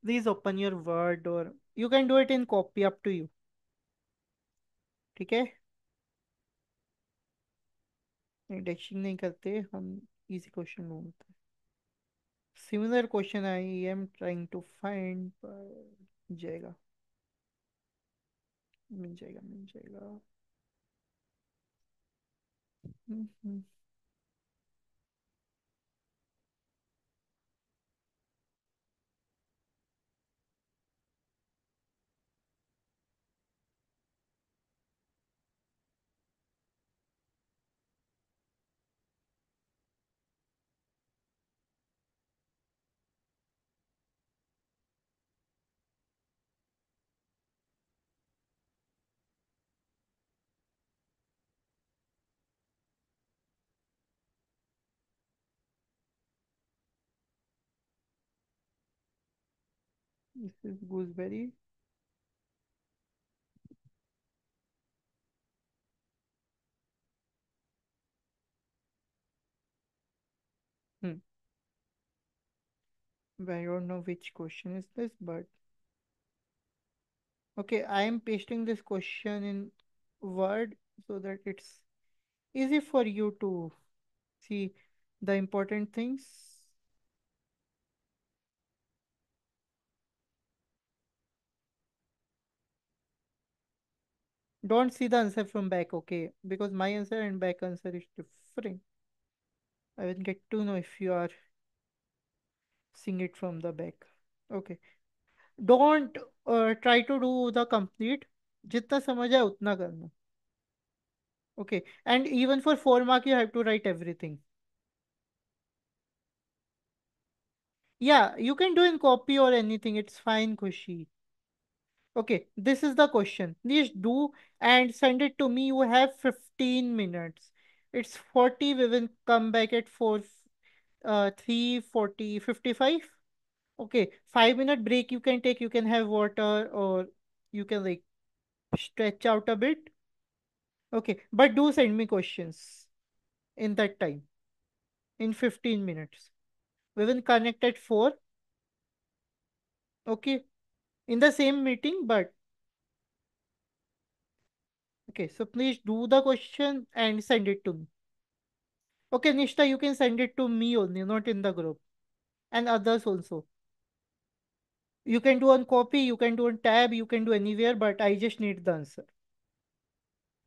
Speaker 1: Please open your Word or you can do it in copy, up to you. ठीक है? नहीं dashing नहीं करते हम, easy question ढूंढते हैं. Similar question I am trying to find, but जाएगा. मिल जाएगा मिल जाएगा। हम्म। This is gooseberry. Hmm. I don't know which question is this, but okay, I am pasting this question in Word so that it's easy for you to see the important things. Don't see the answer from back, okay? Because my answer and back answer is different. I will get to know if you are seeing it from the back. Okay. Don't try to do the complete. जितना समझ आए उतना करना. Okay. And even for 4 mark, you have to write everything. Yeah, you can do in copy or anything. It's fine, Kushi. Okay, this is the question. Please do and send it to me. You have 15 minutes. It's 40. We will come back at 4, 3:40, 55. Okay, 5 minute break you can take. You can have water or you can like stretch out a bit. Okay, but do send me questions in that time, in 15 minutes. We will connect at 4. Okay, in the same meeting, but okay, so please do the question and send it to me. Okay, Nishta, you can send it to me only, not in the group. And others also. You can do on copy, you can do on tab, you can do anywhere, but I just need the answer.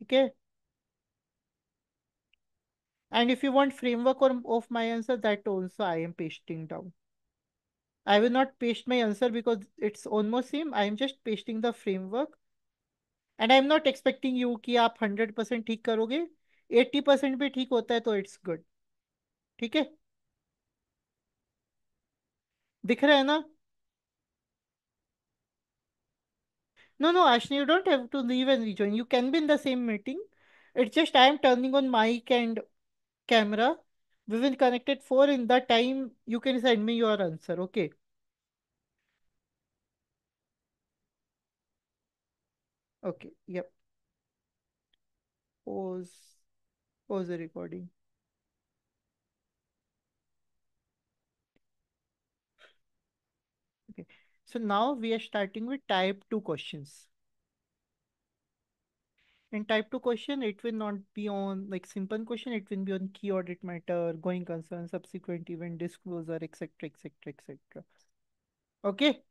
Speaker 1: Okay? And if you want framework of my answer, that also I am pasting down. I will not paste my answer because it's almost same. I am just pasting the framework. And I'm not expecting you कि आप 100% ठीक करोगे. 80% भी ठीक होता है तो it's good. ठीक है? दिख रहा है ना? No, no, Ashni, you don't have to leave and rejoin. You can be in the same meeting. It's just I am turning on mic and camera. We will connect at 4. In that time, you can send me your answer. Okay. Okay. Yep. Pause. Pause the recording. Okay. So now we are starting with type 2 questions. In type 2 question, it will not be on like simple question, it will be on key audit matter, going concern, subsequent event disclosure, etc. etc. etc. Okay.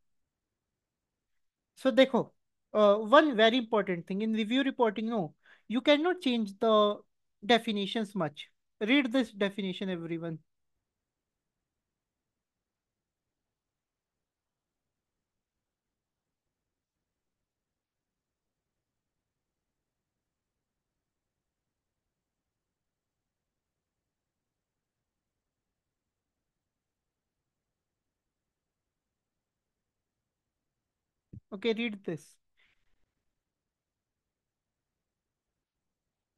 Speaker 1: So देखो, one very important thing in review reporting, no, you cannot change the definitions much. Read this definition, everyone. Okay, read this.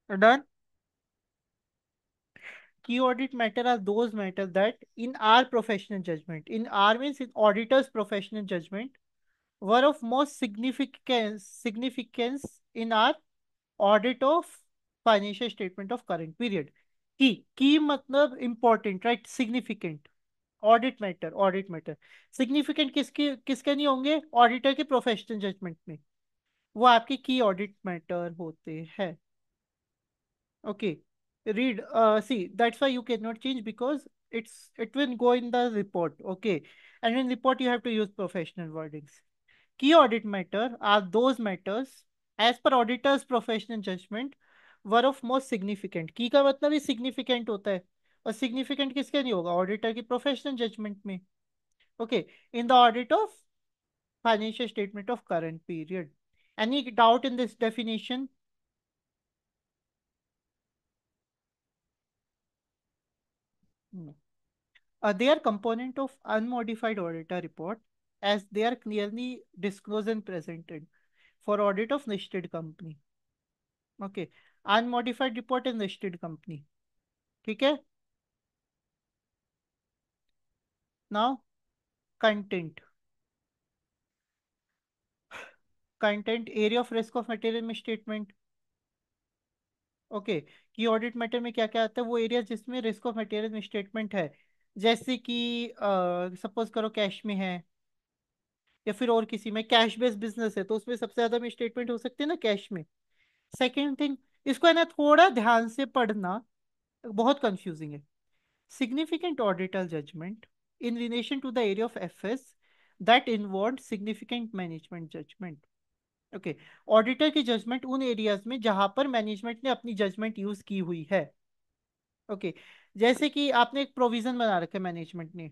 Speaker 1: Done? Key audit matter are those matters that, in our professional judgment, in our means in auditor's professional judgment, were of most significance in our audit of financial statement of current period. Key मतलब important, right? Significant. Audit matter significant किसके किसके नहीं होंगे, auditor के professional judgement में, वो आपके की ऑडिट मैटर होते हैं. Okay, read, see, that's why you cannot change because it will go in the report. Okay, and in report you have to use professional wordings. Key audit matter are those matters as per auditors professional judgement were of most significant. Key का मतलब ही significant होता है, और significant किसके नहीं होगा, auditor की professional judgement में। Okay, in the audit of financial statement of current period. Any doubt in this definition? No. They are component of unmodified auditor report as they are clearly disclosed and presented for audit of listed company. Okay, unmodified report in listed company. ठीक है? Now content. Content area of risk of material misstatement. Okay, कि audit matter में क्या क्या आता है, वो area जिसमें रिस्क ऑफ मटेरियल मिसस्टेटमेंट है। जैसे कि सपोज करो कैश में है, या फिर और किसी में कैश बेस्ड बिजनेस है, तो उसमें सबसे ज्यादा मिसस्टेटमेंट हो सकते हैं ना कैश में। सेकेंड थिंग, इसको है ना थोड़ा ध्यान से पढ़ना, बहुत कंफ्यूजिंग है। Significant auditor judgement in relation to the area of FS that involve significant management judgement. Okay, auditor की जजमेंट उन एरियाज में जहां पर मैनेजमेंट ने अपनी जजमेंट यूज की हुई है। ओके, जैसे कि आपने एक प्रोविजन बना रखा है मैनेजमेंट ने,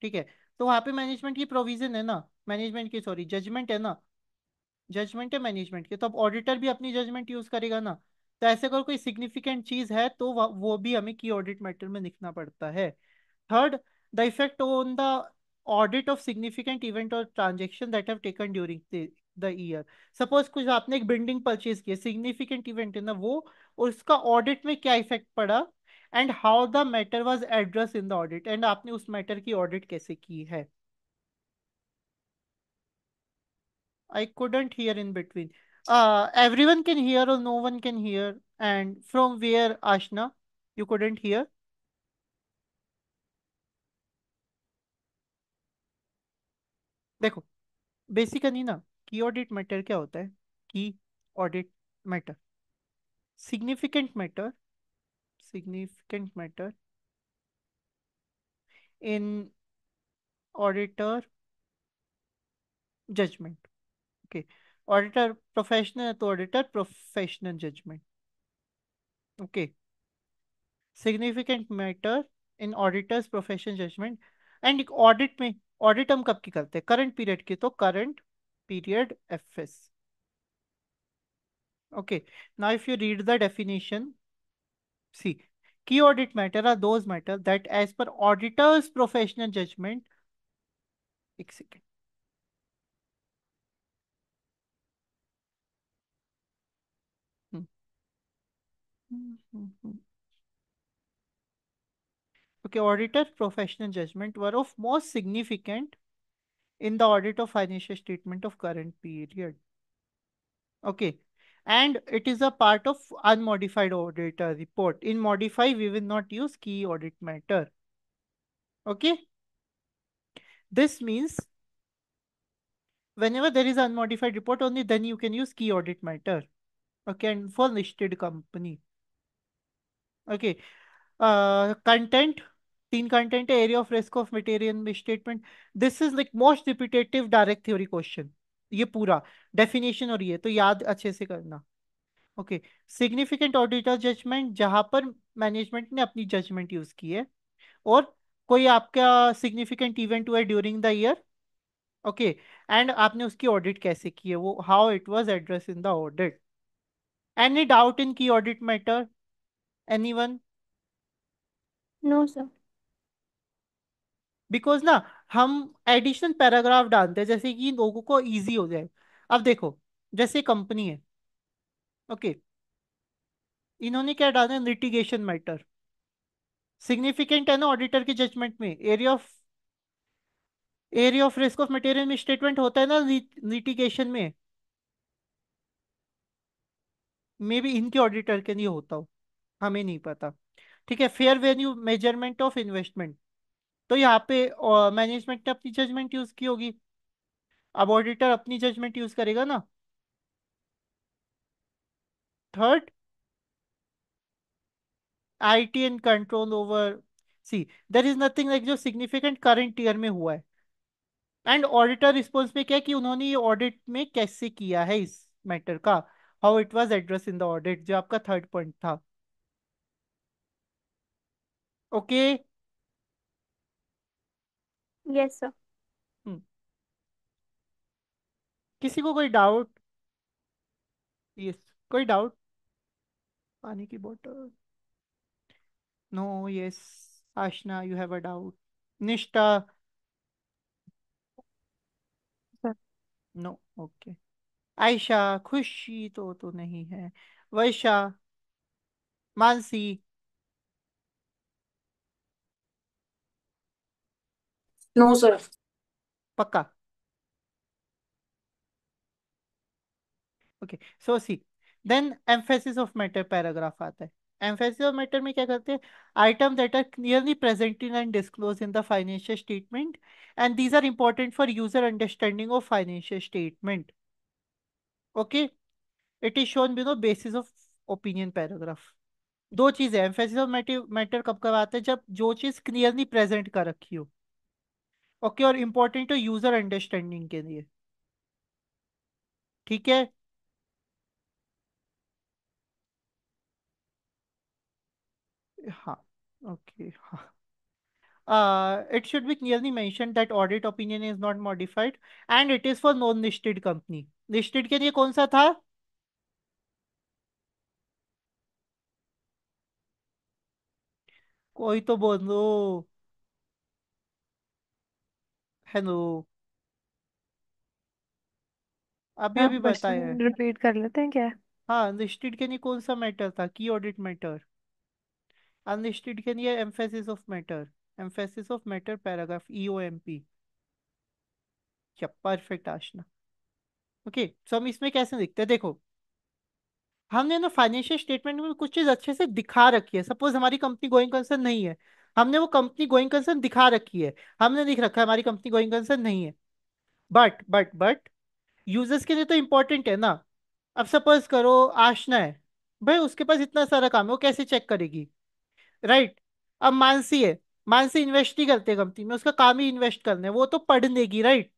Speaker 1: ठीक है, तो वहां पे मैनेजमेंट की प्रोविजन है ना, मैनेजमेंट की सॉरी जजमेंट है ना, जजमेंट है मैनेजमेंट की, तो अब ऑडिटर भी अपनी जजमेंट यूज करेगा ना। तो ऐसे अगर कोई सिग्निफिकेंट चीज है तो वो भी हमें की ऑडिट मैटर में लिखना पड़ता है। Third, the effect on the audit of significant event और transaction that have taken during the year. Suppose कुछ आपने एक बिल्डिंग परचेज की, सिग्निफिकेंट इवेंट है ना वो, और उसका ऑडिट में क्या इफेक्ट पड़ा, and how the matter was address in the audit, and आपने उस मैटर की ऑडिट कैसे की है। I couldn't hear in between. Everyone can hear or no one can hear? And from where, Ashna? You couldn't hear? देखो, basically ना, key audit matter क्या होता है, key audit matter, significant matter, significant matter in auditor judgement. Okay, auditor professional है तो auditor professional judgement. Okay, significant matter in auditors professional judgement. And audit में, audit हम कब की करते हैं, करंट पीरियड की, तो current period FS. Okay, now if you read the definition, see, key audit matter are those matter that as per auditor's professional judgment, एक second, okay, auditor professional judgment were of most significant in the audit of financial statement of current period. Okay, and it is a part of unmodified auditor report. In modify, we will not use key audit matter. Okay, this means whenever there is unmodified report, only then you can use key audit matter. Okay, and for listed company. Okay, content, तीन content है, area of risk of material misstatement. This is like most repetitive direct theory question, ये पूरा definition, और ये तो याद अच्छे से करना। ओके, सिग्निफिकेंट ऑडिटर जजमेंट जहां पर मैनेजमेंट ने अपनी जजमेंट यूज की है, और कोई आपका सिग्निफिकेंट इवेंट हुआ है during the year. Okay, and आपने उसकी ऑडिट कैसे की है, वो how it was address in the audit. Any doubt in key audit matter, anyone?
Speaker 2: No, sir.
Speaker 1: Because ना, हम एडिशनल पैराग्राफ डालते हैं जैसे कि लोगों को इजी हो जाए। अब देखो, जैसे कंपनी है, ओके, इन्होंने क्या डाला है, लिटिगेशन मैटर, सिग्निफिकेंट है ना ऑडिटर के जजमेंट में, area of risk of material में स्टेटमेंट होता है ना लिटिगेशन में, मे बी इनके ऑडिटर के नहीं होता हो, हमें नहीं पता। ठीक है, fair value measurement of investment, तो यहाँ पे मैनेजमेंट ने अपनी जजमेंट यूज की होगी, अब ऑडिटर अपनी जजमेंट यूज करेगा ना। Third, IT and control over, see, there is nothing like जो significant current year में हुआ है, एंड ऑडिटर रिस्पॉन्स पे क्या है कि उन्होंने ये ऑडिट में कैसे किया है इस मैटर का, how it was address in the audit, जो आपका थर्ड पॉइंट था। ओके।
Speaker 2: Yes, sir.
Speaker 1: किसी को कोई डाउट? यस, कोई डाउट? पानी की बोतल? No. Yes. Aashna, you have a doubt? Nishtha?
Speaker 6: Sir.
Speaker 1: No. Okay. Ayesha? Khushi तो नहीं है। वैशा? मानसी?
Speaker 3: No sir.
Speaker 1: पक्का? Okay. So see, then emphasis of matter paragraph आता है। एम्फेसिस ऑफ मैटर में क्या करते हैं? Item that are clearly presented and disclose in the financial statement and these are important for user understanding of financial statement. Okay. It is shown below basis of opinion paragraph. दो चीजें, emphasis of matter कब कब आता है? जब जो चीज clearly present कर रखी हो। ओके। और इंपॉर्टेंट हो यूजर अंडरस्टैंडिंग के लिए। ठीक है। हाँ। ओके। हाँ। It should be clearly mentioned that audit opinion is not modified and it is for non-listed company. Listed के लिए कौन सा था? कोई तो बोलो। हेलो। अभी
Speaker 6: आप
Speaker 1: अभी बताया है।
Speaker 6: क्वेश्चन रिपीट कर लेते हैं क्या?
Speaker 1: हाँ, लिस्टेड के लिए कौन सा मैटर था? की ऑडिट मैटर। अनलिस्टेड के लिए emphasis of matter. Emphasis of matter paragraph, EOMP। क्या परफेक्ट आशना। ओके। सो हम इसमें कैसे लिखते हैं? देखो, हमने ना फाइनेंशियल स्टेटमेंट में कुछ चीज अच्छे से दिखा रखी है। सपोज हमारी कंपनी गोइंग कंसर्न नहीं है, हमने वो कंपनी गोइंग कंसर्न दिखा रखी है। हमने लिख रखा है हमारी कंपनी गोइंग कंसर्न नहीं है। बट यूजर्स के लिए तो इंपॉर्टेंट है ना। अब सपोज करो आशना है, भाई उसके पास इतना सारा काम है, वो कैसे चेक करेगी? राइट। अब मानसी है, मानसी इन्वेस्ट ही करते हैं कंपनी में, उसका काम ही इन्वेस्ट करना है, वो तो पढ़ लेगी राइट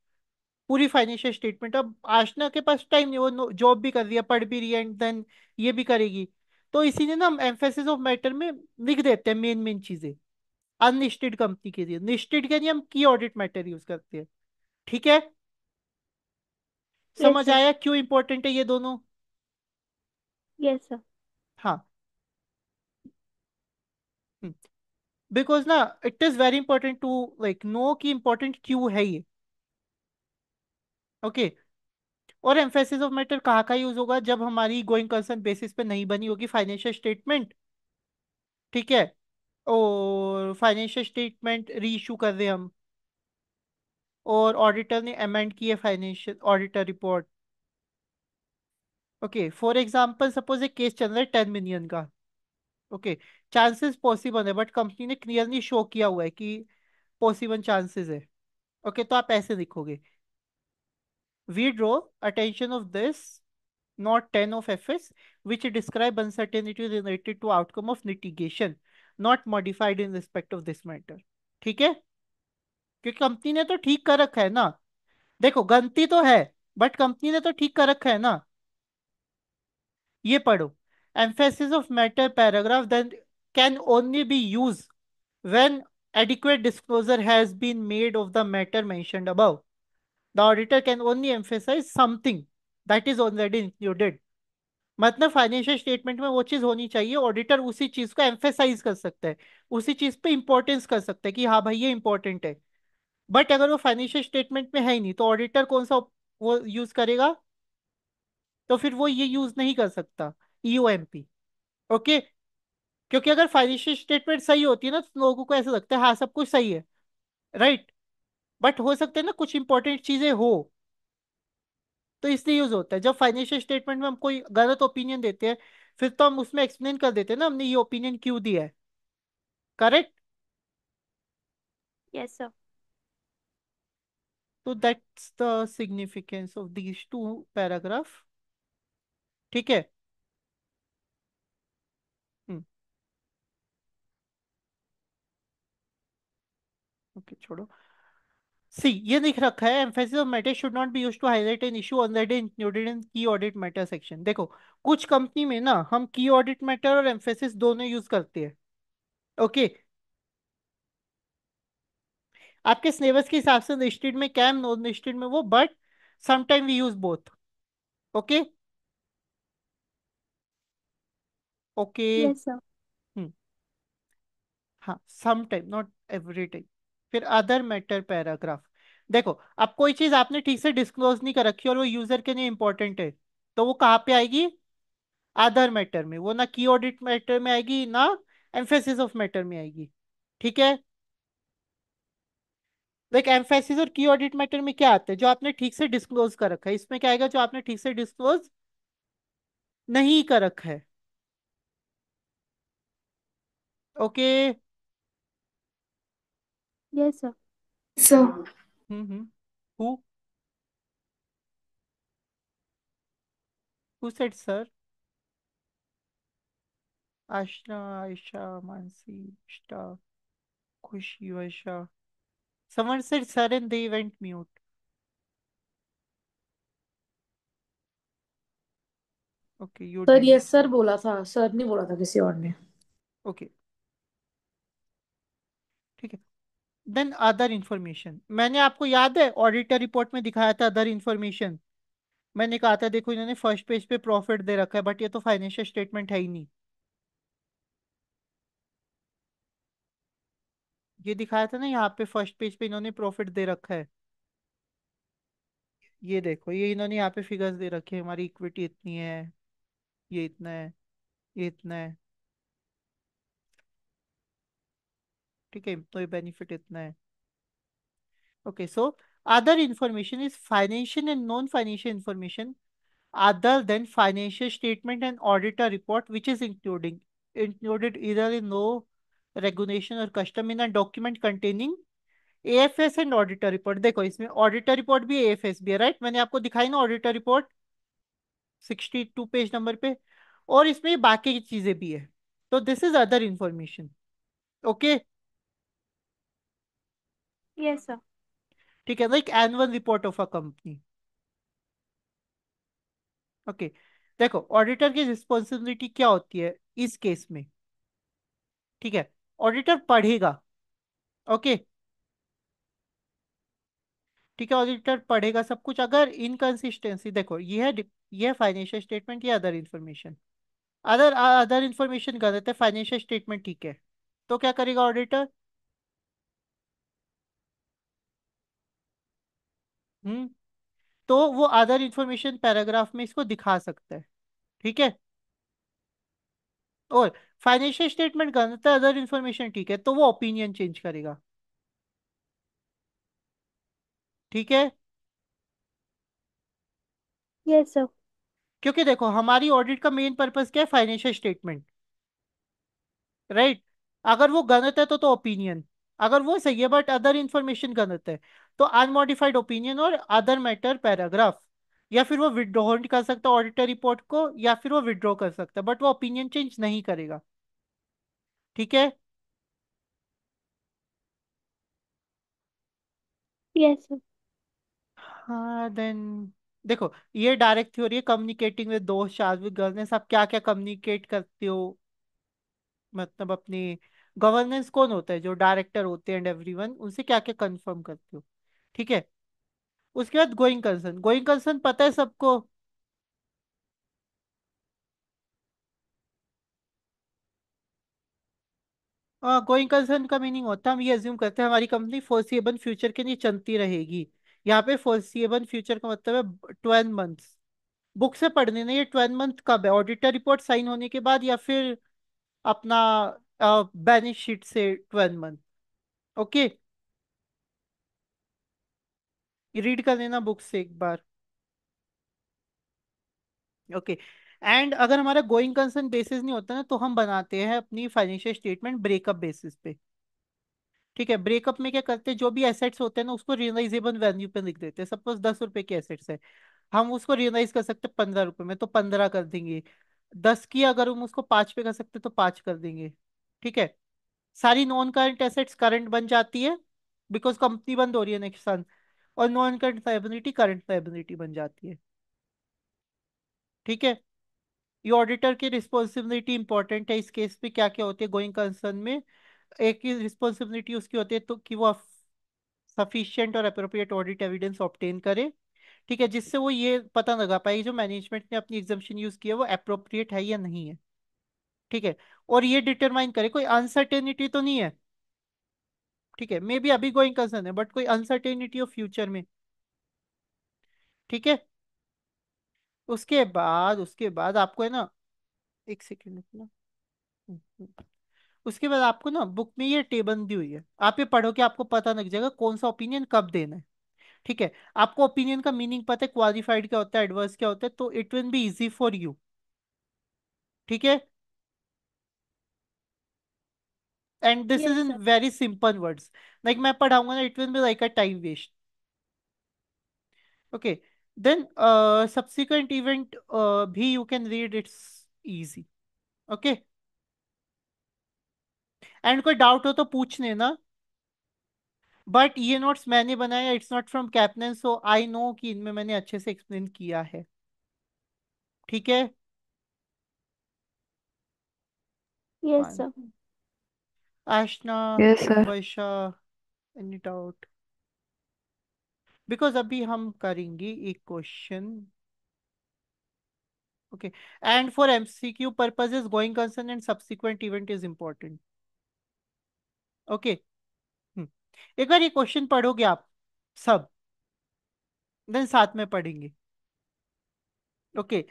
Speaker 1: पूरी फाइनेंशियल स्टेटमेंट। अब आशना के पास टाइम नहीं, वो जॉब भी कर रही है, पढ़ भी रही है, एंड देन ये भी करेगी। तो इसीलिए ना हम एम्फेसिस ऑफ मैटर में लिख देते हैं मेन मेन चीजें। अनलिस्टेड कंपनी के लिए, लिस्टेड के लिए हम की ऑडिट मैटर यूज करते हैं। ठीक है।
Speaker 2: Yes,
Speaker 1: समझ
Speaker 2: sir.
Speaker 1: आया क्यों इंपॉर्टेंट है ये दोनों?
Speaker 2: Yes, sir.
Speaker 1: हाँ। बिकॉज ना it is very important to like know कि इंपॉर्टेंट क्यों है ये। ओके। और एम्फेसिस ऑफ मैटर कहाँ का यूज होगा? जब हमारी गोइंग कंसर्न बेसिस पे नहीं बनी होगी फाइनेंशियल स्टेटमेंट। ठीक है। और फाइनेंशियल स्टेटमेंट री इशू कर रहे हैं हम, और ऑडिटर ने अमेंड की है financial auditor report. Okay. For example suppose एक केस चल रहा है 10 मिलियन का। ओके। चांसेस पॉसिबल है, बट कंपनी ने क्लियरली शो किया हुआ है कि पॉसिबल चांसेस है। ओके। तो आप ऐसे लिखोगे, we draw attention of this not 10 of FS, which describe uncertainty related to outcome of litigation, not modified in respect of this matter। ठीक है। क्योंकि कंपनी ने तो ठीक कर रखा है ना। देखो गलती तो है, बट कंपनी ने तो ठीक कर रखा है ना। ये पढ़ो, emphasis of matter paragraph then can only be used when adequate disclosure has been made of the matter mentioned above. The auditor can only emphasize something that is already included। मतलब फाइनेंशियल स्टेटमेंट में वो चीज होनी चाहिए, auditor उसी चीज को emphasise कर सकता है, उसी चीज पे इंपॉर्टेंस कर सकता है कि हाँ भाई ये इंपॉर्टेंट है। बट अगर वो फाइनेंशियल स्टेटमेंट में है ही नहीं, तो ऑडिटर कौन सा वो यूज करेगा? तो फिर वो ये यूज नहीं कर सकता, EOMP। ओके। क्योंकि अगर फाइनेंशियल स्टेटमेंट सही होती है ना, तो लोगों को ऐसा लगता है हाँ सब कुछ सही है, राइट। बट हो सकता है ना कुछ इंपॉर्टेंट चीजें हो, तो इसलिए यूज होता है। जब फाइनेंशियल स्टेटमेंट में हम कोई गलत ओपिनियन देते हैं, फिर तो हम उसमें एक्सप्लेन कर देते हैं ना हमने ये ओपिनियन क्यों दिया है। करेक्ट।
Speaker 2: Yes, sir.
Speaker 1: तो that's the significance of these two paragraph. ठीक है। ओके, छोड़ो। सी ये लिख रखा है, emphasis of matter should not be used to highlight an issue already included in key audit matter section. देखो कुछ कंपनी में ना हम की ऑडिट मैटर और एम्फेसिस दोनों यूज करते हैं। ओके, आपके सिलेबस के हिसाब से लिस्टेड में कैम, नॉन लिस्टेड में वो, but sometime we use both. Okay. Okay.
Speaker 2: Yes, sir.
Speaker 1: Hmm. हाँ, some time, not every time. फिर अदर मैटर पैराग्राफ। देखो अब कोई चीज आपने ठीक से डिस्क्लोज नहीं कर रखी और वो यूजर के लिए इंपॉर्टेंट है, तो वो कहाँ पे आएगी? अदर मैटर में। वो ना की ऑडिट मैटर में आएगी ना एम्फेसिस ऑफ मैटर में आएगी। ठीक है। लाइक एम्फेसिस और की ऑडिट मैटर में क्या आता है? जो आपने ठीक से डिस्क्लोज कर रखा है। इसमें क्या आएगा? जो आपने ठीक से डिस्क्लोज नहीं कर रखा है। Okay.
Speaker 2: Yes, sir.
Speaker 7: So,
Speaker 1: hmm. Who who said sir? Aashna, Ayesha, Mansi, Ishta, Khushi, Varsha. Someone said sir and they went mute. Okay, you
Speaker 4: sir
Speaker 1: didn't.
Speaker 4: ये सर बोला था, सर नहीं बोला था किसी और ने।
Speaker 1: Okay, ठीक है। देन अदर इंफॉर्मेशन, मैंने आपको याद है ऑडिटर रिपोर्ट में दिखाया था अदर इंफॉर्मेशन। मैंने कहा था देखो इन्होंने फर्स्ट पेज पे प्रॉफिट दे रखा है बट ये तो फाइनेंशियल स्टेटमेंट है ही नहीं। ये दिखाया था ना यहाँ पे फर्स्ट पेज पे इन्होंने प्रॉफिट दे रखा है। ये देखो, ये इन्होंने यहाँ पे फिगर्स दे रखे हैं, हमारी इक्विटी इतनी है, ये इतना है, ये इतना है। ठीक है, तो ये बेनिफिट इतना है। Okay, so other information is financial and non financial information other than financial statement and auditor report which is included either in law, regulation or custom in a document containing AFS and auditor report। देखो इसमें auditor report भी AFS भी है, right? मैंने आपको दिखाई ना auditor report 62 page number पे। और इसमें बाकी की चीजें भी है। तो this is other information. Okay.
Speaker 2: Yes, sir.
Speaker 1: ठीक है, like annual report of a company. Okay. देखो ऑडिटर की रिस्पॉन्सिबिलिटी क्या होती है इस केस में? ठीक है, ऑडिटर पढ़ेगा। ओके। ठीक है, ऑडिटर पढ़ेगा सब कुछ। अगर इनकंसिस्टेंसी, देखो ये है फाइनेंशियल स्टेटमेंट, ये other information. Other other information गलत है, फाइनेंशियल स्टेटमेंट ठीक है, तो क्या करेगा ऑडिटर? हम्म। तो वो अदर इन्फॉर्मेशन पैराग्राफ में इसको दिखा सकता है। ठीक है। और फाइनेंशियल स्टेटमेंट गलत है, अदर इन्फॉर्मेशन ठीक है, तो वो ओपिनियन चेंज करेगा। ठीक है।
Speaker 2: Yes, sir.
Speaker 1: क्योंकि देखो हमारी ऑडिट का मेन पर्पस क्या है? Financial statement, right? अगर वो गलत है तो ओपिनियन। अगर वो सही है बट अदर इंफॉर्मेशन गलत है, तो अनमॉडिफाइड ओपिनियन और अदर मैटर पैराग्राफ। या फिर वो विड्रॉ कर सकता है ऑडिटर रिपोर्ट को, या फिर वो विड्रॉ कर सकता है बट वो ओपिनियन चेंज नहीं करेगा। ठीक है।
Speaker 2: Yes, sir.
Speaker 1: हाँ देन देखो, ये डायरेक्ट थ्योरी है, कम्युनिकेटिंग विद दोस्त, शार्प विद गवर्नेंस। आप क्या क्या कम्युनिकेट करते हो? मतलब अपनी गवर्नेंस कौन होता है? जो डायरेक्टर होते हैं एंड एवरीवन, उनसे क्या क्या कंफर्म करते हो? ठीक है। उसके बाद गोइंग कंसर्न, गोइंग कंसर्न पता है सबको। गोइंग कंसर्न का मीनिंग होता है, हम ये अज्यूम करते हैं हमारी कंपनी फोर्सिएबल फ्यूचर के लिए चलती रहेगी। यहाँ पे फोर्सिएबल फ्यूचर का मतलब है 12 मंथ्स। बुक से पढ़ने नहीं, ये 12 मंथ कब है? ऑडिटर रिपोर्ट साइन होने के बाद या फिर अपना बैलेंस शीट से 12 मंथ। ओके, ये रीड कर लेना बुक से एक बार। ओके। एंड अगर हमारा गोइंग कंसर्न बेसिस नहीं होता ना, तो हम बनाते हैं अपनी फाइनेंशियल स्टेटमेंट ब्रेकअप बेसिस पे। ठीक है, ब्रेकअप में क्या करते हैं? जो भी एसेट्स होते हैं ना उसको रियलाइजेबल वैल्यू पे लिख देते हैं। सपोज 10 रुपए के एसेट्स है, हम उसको रियलाइज कर सकते हैं 15 रुपए में, तो 15 कर देंगे। 10 की अगर हम उसको 5 पे कर सकते हैं तो 5 कर देंगे। ठीक है। सारी नॉन करंट एसेट्स करंट बन जाती है। बिकॉज कंपनी बंद हो रही है नेक्स्ट सन, और non current liability current liability बन जाती है। ठीक है, ये ऑडिटर की रिस्पॉन्सिबिलिटी इंपॉर्टेंट है इस केस में। क्या क्या होती है गोइंग कंसर्न में? एक ही रिस्पॉन्सिबिलिटी उसकी होती है तो कि वो सफिशिएंट और अप्रोप्रिएट ऑडिट एविडेंस ऑब्टेन करे। ठीक है, जिससे वो ये पता लगा पाए जो मैनेजमेंट ने अपनी एग्जाम्पशन यूज किया वो अप्रोप्रिएट है या नहीं है। ठीक है, और ये डिटरमाइन करे कोई अनसर्टेनिटी तो नहीं है। ठीक है, मे बी अभी गोइंग कंसर्न है बट कोई अनसर्टेनिटी ऑफ फ्यूचर में। ठीक है, उसके बाद आपको है ना, एक सेकेंड रुकना। हम्म, हम्म। उसके बाद आपको ना बुक में ये टेबल दी हुई है, आप ये पढ़ो कि आपको पता लग जाएगा कौन सा ओपिनियन कब देना है। ठीक है, आपको ओपिनियन का मीनिंग पता है, क्वालिफाइड क्या होता है, एडवर्स क्या होता है, तो it will be easy for you. ठीक है, and this is
Speaker 2: Yes,
Speaker 1: in
Speaker 2: sir.
Speaker 1: Very simple words, like मैं पढ़ाऊंगा ना, it will be like a time waste. Okay, then subsequent event भी you can read, it's easy. Okay, and कोई doubt हो तो पूछ लेना। बट ये नोट्स मैंने बनाया, it's not from captain, so I know कि इनमें मैंने अच्छे से एक्सप्लेन किया है। ठीक है,
Speaker 2: Yes,
Speaker 1: fine.
Speaker 2: sir.
Speaker 1: Aashna,
Speaker 6: yes sir.
Speaker 1: Varsha, any doubt? Because अभी हम करेंगे एक question. Okay, and for MCQ purposes going concern and subsequent event is important. Okay, एक बार ये क्वेश्चन पढ़ोगे आप सब, देन साथ में पढ़ेंगे। ओके,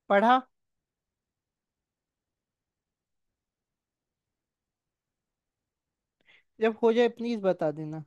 Speaker 1: पढ़ा? जब हो जाए प्लीज बता देना।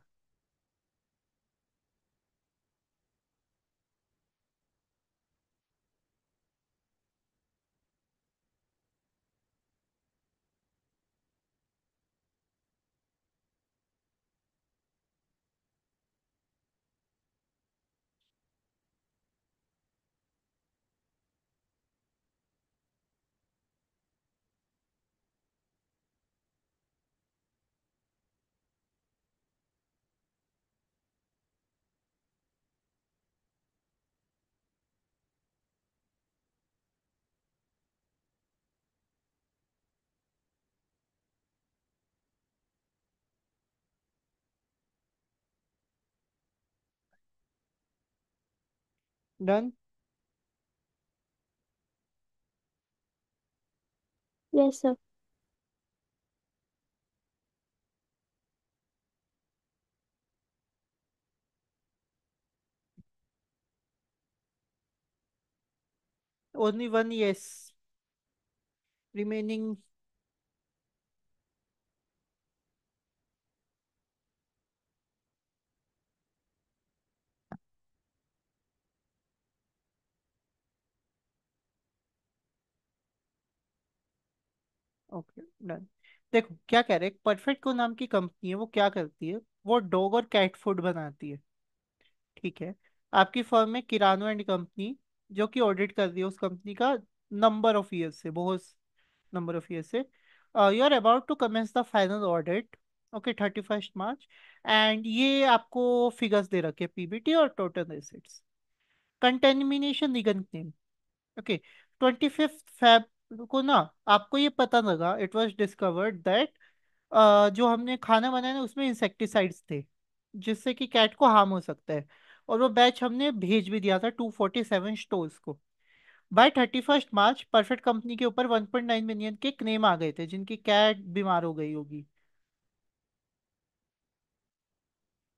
Speaker 1: Done.
Speaker 2: Yes, sir.
Speaker 1: Only one yes remaining. Okay, done. देखो क्या कह रहे हैं, परफेक्ट को नाम की कंपनी है, वो क्या करती है, वो डॉग और कैट फूड बनाती है। ठीक है, आपकी फर्म में किरानो एंड कंपनी जो कि ऑडिट कर रही है उस कंपनी का नंबर ऑफ ईयर्स से, बहुत नंबर ऑफ ईयर्स से, you are about to commence the final audit. Okay, 31 March, and ये आपको फिगर्स दे रखे, पीबीटी और टोटल एसेट्स, कंटेमिनेशन निगन नेम। ओके, 25 फेब को ना आपको ये पता लगा, इट वाज डिस्कवर्ड दैट जो हमने खाना बनाया ना उसमें इंसेक्टिसाइड्स थे, जिससे कि कैट को हार्म हो सकता है। और वो बैच हमने भेज भी दिया था 247 स्टोर्स को। बाय 31 मार्च परफेक्ट कंपनी के ऊपर 1.9 मिलियन के क्लेम आ गए थे जिनकी कैट बीमार हो गई होगी।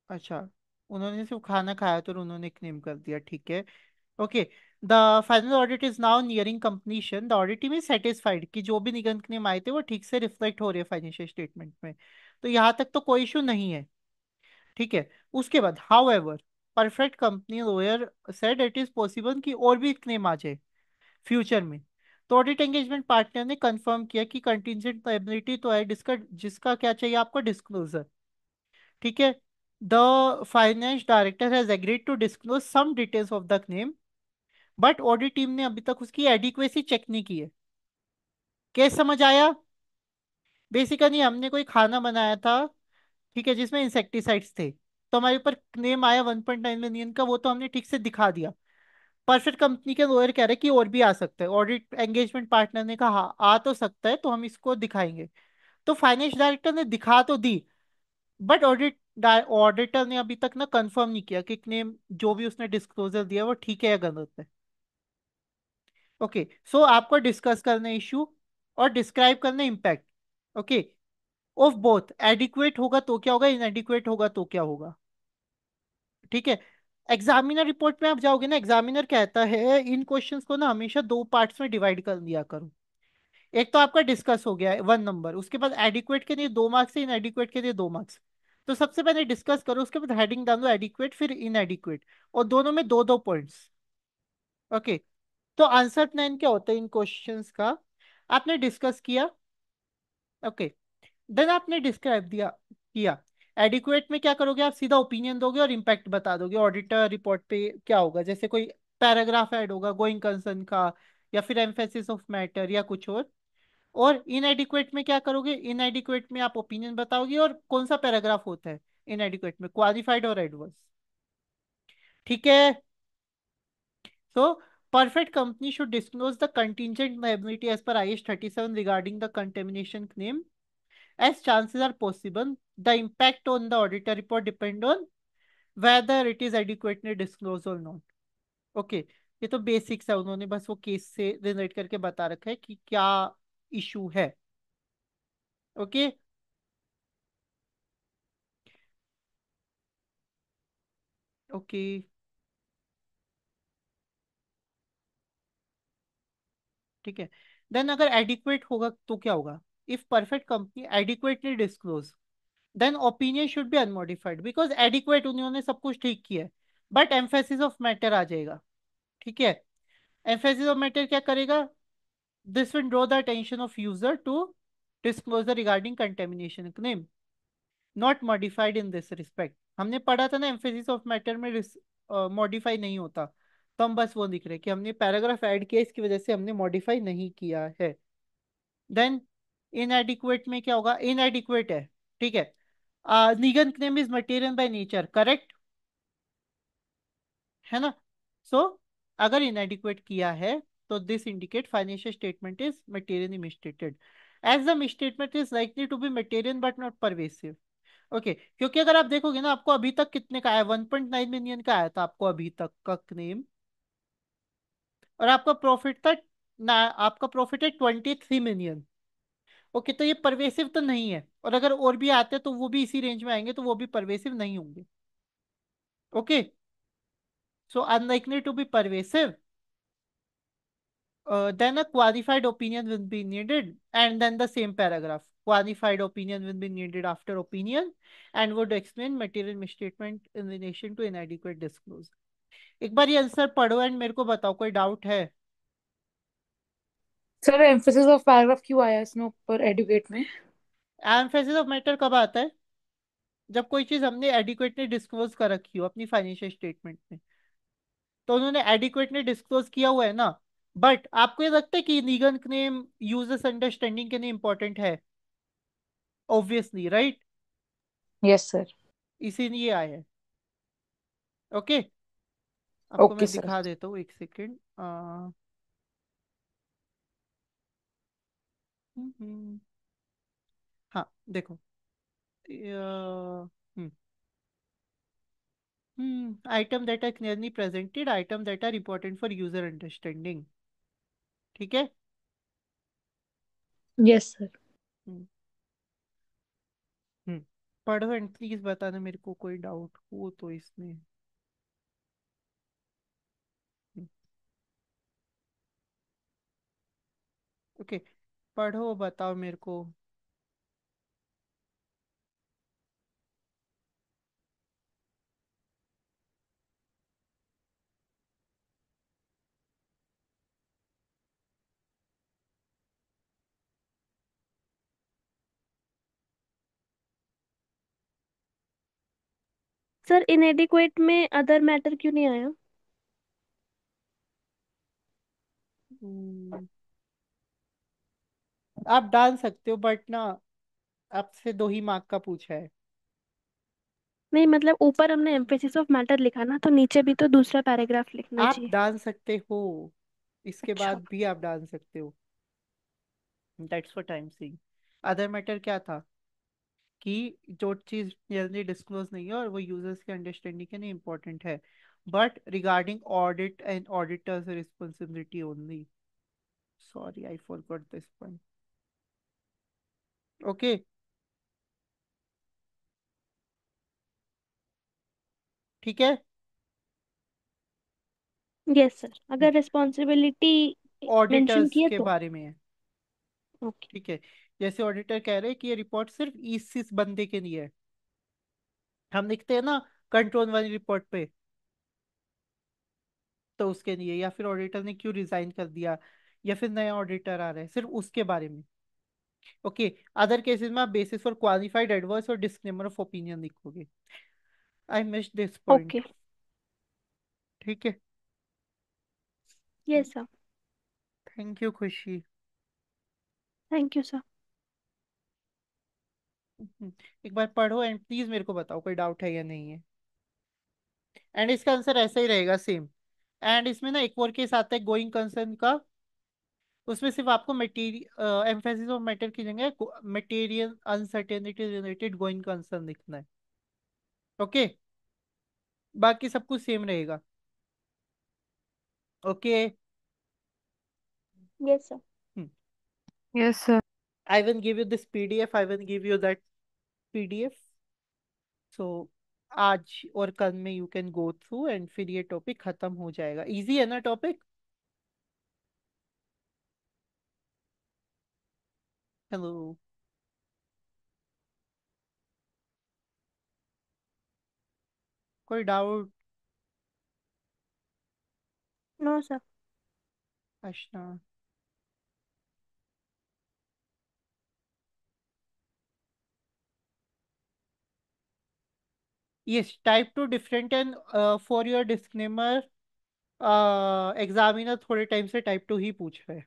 Speaker 1: अच्छा, उन्होंने सिर्फ खाना खाया तो उन्होंने क्लेम कर दिया, ठीक है। Okay, the final audit is now nearing completion. The audit team is satisfied कि जो भी निगम क्लेम आए थे वो ठीक से रिफ्लेक्ट हो रहे हैं फाइनेंशियल स्टेटमेंट में। तो यहाँ तक तो कोई इशू नहीं है, ठीक है। उसके बाद how ever perfect company lawyer said it is possible कि और भी क्लेम आ जाए फ्यूचर में। तो ऑडिट एंगेजमेंट पार्टनर ने कंफर्म किया कि कंटिजेंट लायबिलिटी तो है, जिसका जिसका क्या चाहिए आपको, डिस्क्लोजर, ठीक है। The finance director has agreed to disclose some details of the claim, but audit team ने अभी तक उसकी एडिक्वेसी चेक नहीं की है। केस समझ आया? बेसिकली हमने कोई खाना बनाया था, ठीक है, जिसमें इंसेक्टिसाइड्स थे, तो हमारे ऊपर क्लेम आया 1.9 मिलियन का, वो तो हमने ठीक से दिखा दिया। परफेक्ट कंपनी के लॉयर कह रहे कि और भी आ सकता है। ऑडिट एंगेजमेंट पार्टनर ने कहा हाँ, आ तो सकता है, तो हम इसको दिखाएंगे। तो फाइनेंस डायरेक्टर ने दिखा तो दी, बट ऑडिटर ने अभी तक ना कंफर्म नहीं किया कि क्लेम जो भी उसने डिस्क्लोजर दिया वो ठीक है या गलत है। ओके, सो आपको डिस्कस करना इशू और डिस्क्राइब करना impact, okay, of both. Adequate होगा तो क्या होगा, इनएडिक्वेट होगा तो क्या होगा, ठीक है। एग्जामिनर रिपोर्ट में आप जाओगे ना, एग्जामिनर कहता है इन क्वेश्चंस को ना हमेशा दो पार्ट्स में डिवाइड कर दिया करो। एक तो आपका डिस्कस हो गया है 1 नंबर, उसके बाद एडिक्वेट के लिए 2 मार्क्स है, इनएडिक्वेट के लिए 2 मार्क्स। तो सबसे पहले डिस्कस करो, उसके बाद हेडिंग डाल दो एडिक्वेट फिर इनएडिक्वेट, और दोनों में दो दो पॉइंट्स। ओके, तो आंसर प्लान क्या होता है इन क्वेश्चंस का, आपने डिस्कस किया, ओके, देन आपने डिस्क्राइब दिया किया। एडिक्वेट में क्या करोगे, आप सीधा ओपिनियन दोगे और इम्पैक्ट बता दोगे ऑडिटर रिपोर्ट पे क्या होगा, जैसे कोई पैराग्राफ ऐड होगा गोइंग कंसर्न का, या फिर एम्फेसिस ऑफ मैटर या कुछ और इनएडिक्वेट में क्या करोगे, इनएडिक्वेट में आप ओपिनियन बताओगे, और कौन सा पैराग्राफ होता है इनएडिक्वेट में, क्वालिफाइड और एडवर्स, ठीक है। सो perfect company should disclose the contingent liability as per IS 37 regarding the contamination claim as chances are possible. The impact on the auditor report depend on whether it is adequately disclosed or not. Okay, ये तो basics है, उन्होंने बस वो case से relate करके बता रखा है कि क्या इशू है। ओके, ओके, ठीक है। देन अगर एडिक्वेट होगा तो क्या होगा, if perfect company adequately disclose then opinion should be unmodified, because adequate उन्होंने सब कुछ ठीक किया है, बट एम्फेसिस ऑफ मैटर आ जाएगा, ठीक है। एम्फेसिस ऑफ मैटर क्या करेगा, this will draw the attention of user to disclosure regarding contamination claim not modified in this respect। हमने पढ़ा था ना एम्फेसिस ऑफ मैटर में मॉडिफाई नहीं होता, तो हम बस वो लिख रहे हैं कि हमने पैराग्राफ ऐड किया इसकी वजह से हमने मॉडिफाई नहीं किया है। देन इनएडिक्वेट में क्या होगा, इनएडिक्वेट है, ठीक है। Legal claim is material by nature, correct है ना। सो अगर इनएडिक्वेट किया है तो this indicate financial statement is materially misstated, as the misstatement is likely to be material but not pervasive. Okay, क्योंकि अगर आप देखोगे ना आपको अभी तक कितने का आया, 1.9 मिलियन का आया था आपको अभी तक का क्लेम, और आपका प्रॉफिट था ना, आपका प्रॉफिट है 23 मिलियन। ओके, तो ये परवेसिव तो नहीं है, और अगर और भी आते तो वो भी इसी रेंज में आएंगे तो वो भी परवेसिव नहीं होंगे। Okay, so unlikely to be pervasive, then a qualified opinion will be needed, and then the same paragraph, qualified opinion will be needed after opinion and would explain material misstatement in relation to inadequate disclosure। एक बार ये answer पढ़ो and मेरे को बताओ कोई doubt है।
Speaker 4: Sir emphasis of paragraph क्यों आया इसमें ऊपर एडुकेट में?
Speaker 1: एम्फेसिस ऑफ मैटर कब आता है, जब कोई चीज हमने एडिक्वेटली डिस्क्लोज कर रखी हो अपनी फाइनेंशियल स्टेटमेंट में, तो उन्होंने एडिक्वेटली डिस्क्लोज किया हुआ है ना। बट आपको ये लगता है कि लीगल क्लेम यूजर्स अंडरस्टैंडिंग के लिए इंपॉर्टेंट है, ऑब्वियसली राइट,
Speaker 4: यस सर।
Speaker 1: इसीलिए आया है। ओके, आपको
Speaker 4: ओके
Speaker 1: मैं
Speaker 4: सर।
Speaker 1: दिखा देता हूँ, एक सेकेंड। हाँ देखो, item that are clearly presented, item that are important for user understanding. ठीक है।
Speaker 4: Yes sir.
Speaker 1: हम्म हम्म, पढ़ो एंड प्लीज बताना मेरे को कोई डाउट हो तो इसमें। ओके, पढ़ो बताओ मेरे को।
Speaker 2: सर इनएडिक्वेट में अदर मैटर क्यों नहीं आया?
Speaker 1: हम्म, आप डाल सकते हो बट ना, आपसे 2 ही मार्क का पूछा है।
Speaker 2: नहीं मतलब ऊपर हमने एम्फेसिस ऑफ मैटर लिखा ना, तो नीचे भी तो दूसरा पैराग्राफ लिखना
Speaker 1: आप
Speaker 2: चाहिए।
Speaker 1: डाल सकते हो, इसके
Speaker 2: अच्छा।
Speaker 1: बाद भी आप डाल सकते हो। That's for time being. Other matter क्या था कि जो चीज जल्दी डिस्क्लोज नहीं है और वो यूजर्स के अंडरस्टैंडिंग के लिए इम्पोर्टेंट है, but regarding audit and auditors responsibility only. Sorry I forgot this point. Okay. ठीक है।
Speaker 2: यस सर, अगर रिस्पॉन्सिबिलिटी मेंशन
Speaker 1: ऑडिटर्स
Speaker 2: किए
Speaker 1: के
Speaker 2: तो।
Speaker 1: बारे में है।
Speaker 2: ओके।
Speaker 1: ठीक है। जैसे ऑडिटर कह रहे हैं कि ये रिपोर्ट सिर्फ इस बंदे के लिए है, हम लिखते हैं ना कंट्रोल वाली रिपोर्ट पे, तो उसके लिए, या फिर ऑडिटर ने क्यों रिजाइन कर दिया, या फिर नया ऑडिटर आ रहा है, सिर्फ उसके बारे में। ओके। अदर केसेस में आप बेसिस फॉर क्वालिफाइड एडवर्स और डिस्क्लेमर ऑफ ओपिनियन लिखोगे। I miss this
Speaker 2: okay.
Speaker 1: Point. ठीक है।
Speaker 2: Yes sir.
Speaker 1: थैंक यू खुशी।
Speaker 2: Thank you sir.
Speaker 1: एक बार पढ़ो एंड प्लीज मेरे को बताओ कोई डाउट है या नहीं है। एंड इसका आंसर ऐसा ही रहेगा सेम। एंड इसमें ना एक और केस आता है गोइंग कंसर्न का, उसमें सिर्फ आपको मटेरियल एम्फेसिस ऑफ मैटर की जगह material uncertainty related going concern लिखना है। ओके। बाकी सब कुछ सेम रहेगा। Okay.
Speaker 2: Yes sir.
Speaker 6: Yes sir.
Speaker 1: I will give you this PDF, I will give you that PDF. So आज और कल में you can go through and फिर ये टॉपिक खत्म हो जाएगा। इजी है ना टॉपिक? हेलो। कोई डाउट?
Speaker 2: No sir.
Speaker 1: अच्छा। yes, type 2 different and for your disclaimer examiner थोड़े टाइम से टाइप 2 ही पूछ रहे हैं।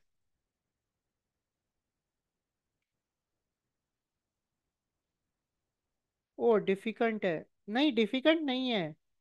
Speaker 1: ओ डिफिकल्ट है? नहीं डिफिकल्ट नहीं है।